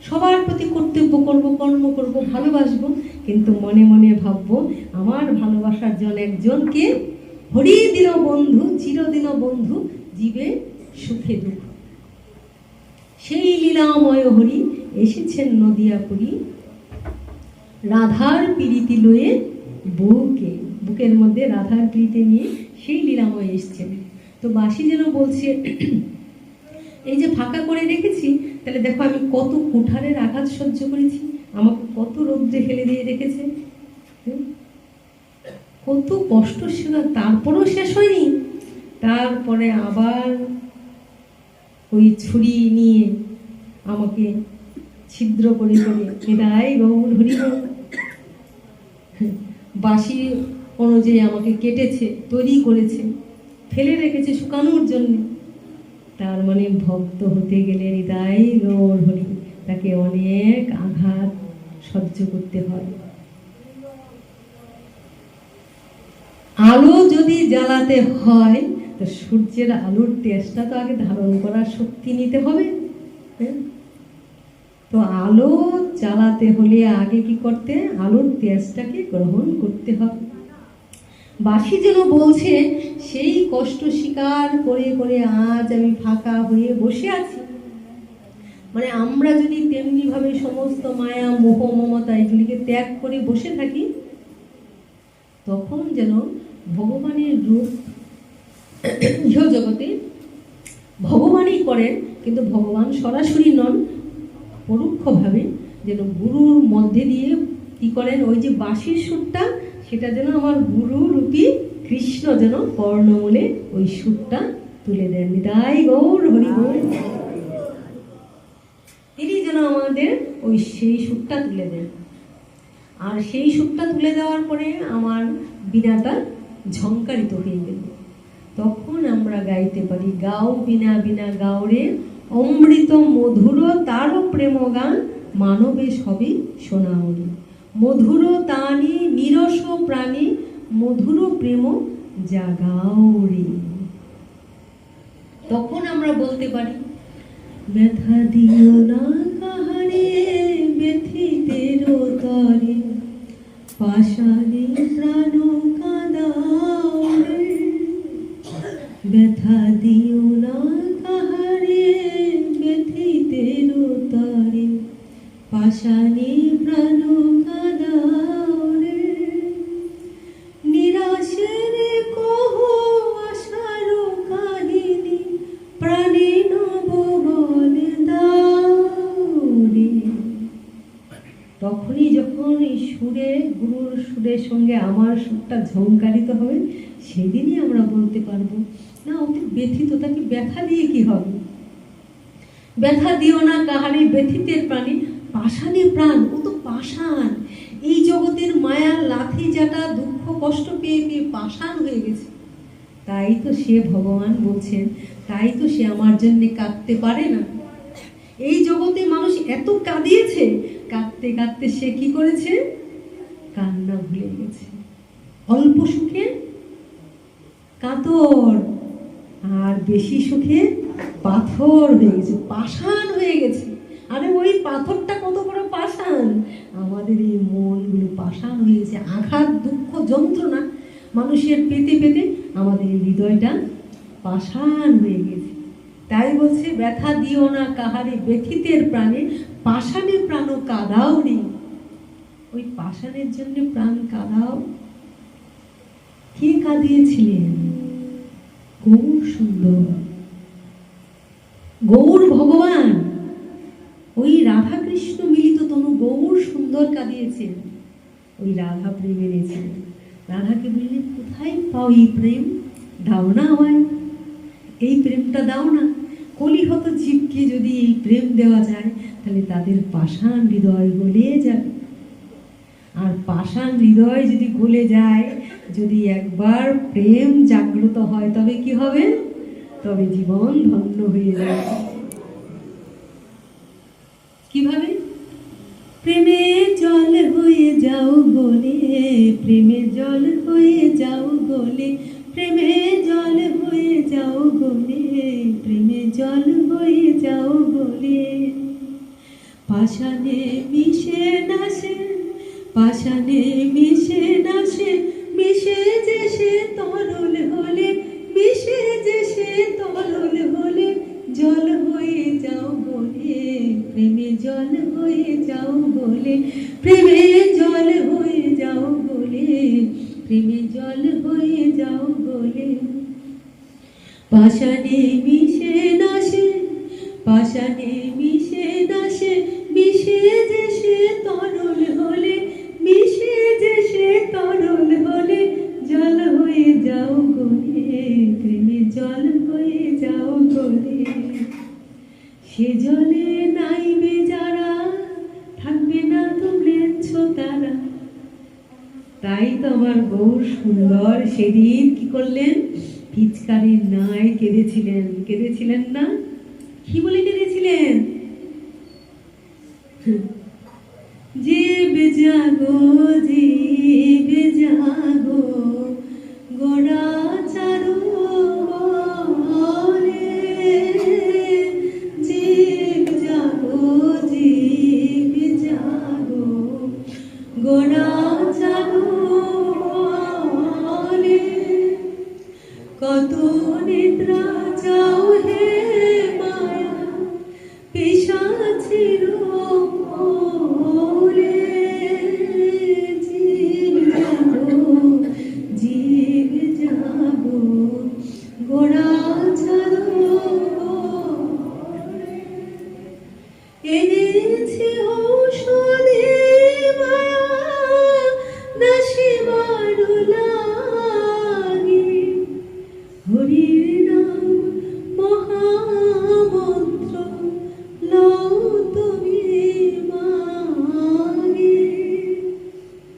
সবার প্রতি কর্তব্য করব, কর্ম করব, ভালোবাসবো, কিন্তু মনে মনে ভাববো আমার ভালোবাসার জন একজনকে হরিদিন বন্ধু, চিরদিন বন্ধু, জীবে সুখে দুঃখ। সেই লীলাময় হরি এসেছেন নদিয়াপুরী, রাধার প্রীতি লয়ে বুকে, বুকের মধ্যে রাধার প্রীতি নিয়ে সেই লীলাময় এসছেন। তো বাসি যেন বলছে এই যে ফাঁকা করে রেখেছি, তাহলে দেখো আমি কত কুঠারের আঘাত সহ্য করেছি, আমাকে কত রৌদ্রে ফেলে দিয়ে রেখেছে, কত কষ্ট ছিল, তারপরেও শেষ হয়নি। তারপরে আবার ওই ছুরি নিয়ে আমাকে ছিদ্র করে করে বিদায় গৌর হরি বাসি অনুযায়ী আমাকে কেটেছে, তৈরি করেছে, ফেলে রেখেছে শুকানোর জন্য। তার মানে ভক্ত হতে গেলে হৃদয় গৌর হরি, তাকে অনেক আঘাত সহ্য করতে হয়। আলো যদি জ্বালাতে হয় তো সূর্যের আলোর তেজটা তো আগে ধারণ করার শক্তি নিতে হবে। তো আলো জ্বালাতে হলে আগে কি করতে? আলোর তেজটাকে গ্রহণ করতে হবে। বাসি যেন বলছে সেই কষ্ট স্বীকার করে করে আজ আমি ফাঁকা হয়ে বসে আছি। মানে আমরা যদি তেমনি ভাবে সমস্ত মায়া মোহ মমতা এগুলিকে ত্যাগ করে বসে থাকি, তখন যেন ভগবানের রূপ ইহ জগতে ভগবানই করেন, কিন্তু ভগবান সরাসরি নন, পরোক্ষভাবে যেন গুরুর মধ্যে দিয়ে কি করেন, ওই যে বাঁশির সুরটা, সেটা যেন আমার গুরু রূপী কৃষ্ণ যেন কর্ণমূলে ওই সুরটা তুলে দেন। নিতাই গৌর হরি বল, তিনি যেন আমাদের ওই সেই সুরটা তুলে দেন। আর সেই সুরটা তুলে দেওয়ার পরে আমার বীণাটা ঝংকারিত হয়ে গেল। তখন আমরা গাইতে পারি, গাও বিনা বিনা গাওরে অমৃত মধুর তার প্রেম গান, মানবে সবই শোনাওরে। মধুর তানি নিরস প্রাণী, মধুর প্রেম জাগাওরে। তখন আমরা বলতে পারি, ব্যথা দিও না কাহারে ব্যথিতের তরে, পাশানে প্রাণ কাঁদাওরে। ব্যথা দিও না কাহারে ব্যথিতের তরে, পাশানে প্রাণ কাঁদাওরে। নিরাশের কহ আশার কাহিনী, প্রাণে নব বল দাওরে। তখনই যখন এই সুরে, গুরুর সুরের সঙ্গে আমার সুরটা ঝংকারিত হবে, সেদিনই আমরা বলতে পারবো না ওকে ব্যথিত, তাকে ব্যথা দিয়ে কি হবে? ব্যথা দিও না কাহারে ব্যথিতের প্রাণী, পাষাণে প্রাণ, ও তো পাষাণ। এই জগতের মায়ার লাথি জাটা দুঃখ কষ্ট পেয়ে পেয়ে পাষাণ হয়ে গেছে। তাই তো সে ভগবান বলছেন, তাই তো সে আমার জন্য কাঁদতে পারে না। এই জগতে মানুষ এত কাঁদিয়েছে, কাঁদতে কাঁদতে সে কি করেছে? কান্না ভুলে গেছে। অল্প সুখে কাতর, আর বেশি সুখে পাথর হয়ে গেছে, পাষাণ হয়ে গেছে। আরে ওই পাথরটা কত বড় পাষাণ! আমাদের এই মনগুলো পাষাণ হয়ে গেছে। আঘাত, দুঃখ, যন্ত্রণা মানুষের পেতে পেতে আমাদের এই হৃদয়টা পাষাণ হয়ে গেছে। তাই বলছে, ব্যথা দিও না কাহারে ব্যথিতের প্রাণে, পাষাণে প্রাণ কাঁদাও রে। ওই পাষাণের জন্য প্রাণ কাঁদাও। কে কাঁদিয়েছিলেন? গৌর সুন্দর, গৌর ভগবান, ওই রাধা কৃষ্ণ মিলিত তনু গৌর সুন্দর কাঁদিয়েছেন। ওই রাধা প্রেম এনেছিলেন। রাধাকে বললেন, কোথায় পাও এই প্রেম? দাও না আমায়, এই প্রেমটা দাও না। কলিহত জীবকে যদি এই প্রেম দেওয়া যায়, তাহলে তাদের পাষাণ হৃদয় গলে যাবে। আর পাষাণ হৃদয় যদি গলে যায়, যদি একবার প্রেম জাগ্রত হয়, তবে কি হবে? তবে জীবন ধন্য হয়ে যাবে। কিভাবে? প্রেমে জল হয়ে যাও গলে, প্রেমে জল হয়ে যাও গলে, প্রেমে জল হয়ে যাও গলে, প্রেমে জল হয়ে যাও গলে। পাষাণে মিশে নাশে, পাষাণে মিশে নাশে, মিশে যে সে তরল হলে, মিশে যে সে তরল হলে, জল হয়ে যাও গলে, প্রেমে জল হয়ে যাও গলে, প্রেমে জল হয়ে যাও গলে, প্রেমে জল হয়ে যাও গলে। পাষাণে মিশে নাশে, পাষাণে মিশে নাশে, মিশে যে সে তরল হলে, মিশে যে সে তরল হলে, জল হয়ে যাও গলে, প্রেমে জল হয়ে যাও গলে। সে জলে নাইবে যারা, থাকবে না তো ম্লেচ্ছ তারা। তাই তো আমার গৌর সুন্দর সেদিন কি করলেন? পিচকারির নাই কেঁদেছিলেন। কেঁদেছিলেন না? কি বলে কেঁদেছিলেন? জীবে জাগো, জীবে জাগো, গোড়া চারু বলে। জীব জাগো, জীব জাগো, গোড়া চারু বলে। কত নিদ্রা যাও হে মায়া, পিশাচির কোলে। জীব জাগো, জীব জাগো, গোড়া ছাড়ো। এনেছি ঔষধি মায়া, নাশিবার লাগি। হরির নাম মহামন্ত্র, লও তুমি মাগে।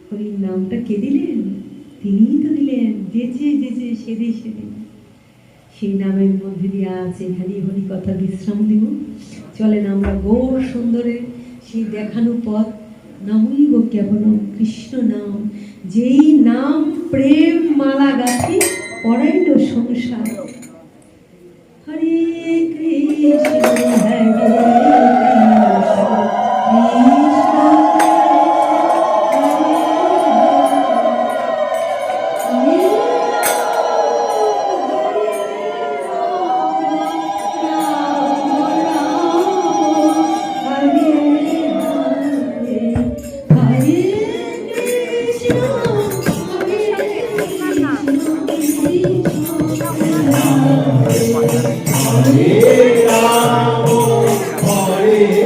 হরির নামটা কে দিলেন? তিনিই তো দিলেন। যেচে যেচে সেদে সেদে, সেই নামের মধ্যে দিয়ে আছে। এখানেই হরি কথা বিশ্রাম দিব। চলেন আমরা গৌর সুন্দরের সেই দেখানো পথ, নামইব কেবলম কৃষ্ণ নাম, যেই নাম প্রেম মালা গাথি পড়াইল সংসার। হরে কৃষ্ণ হরে Hare Rama, Hare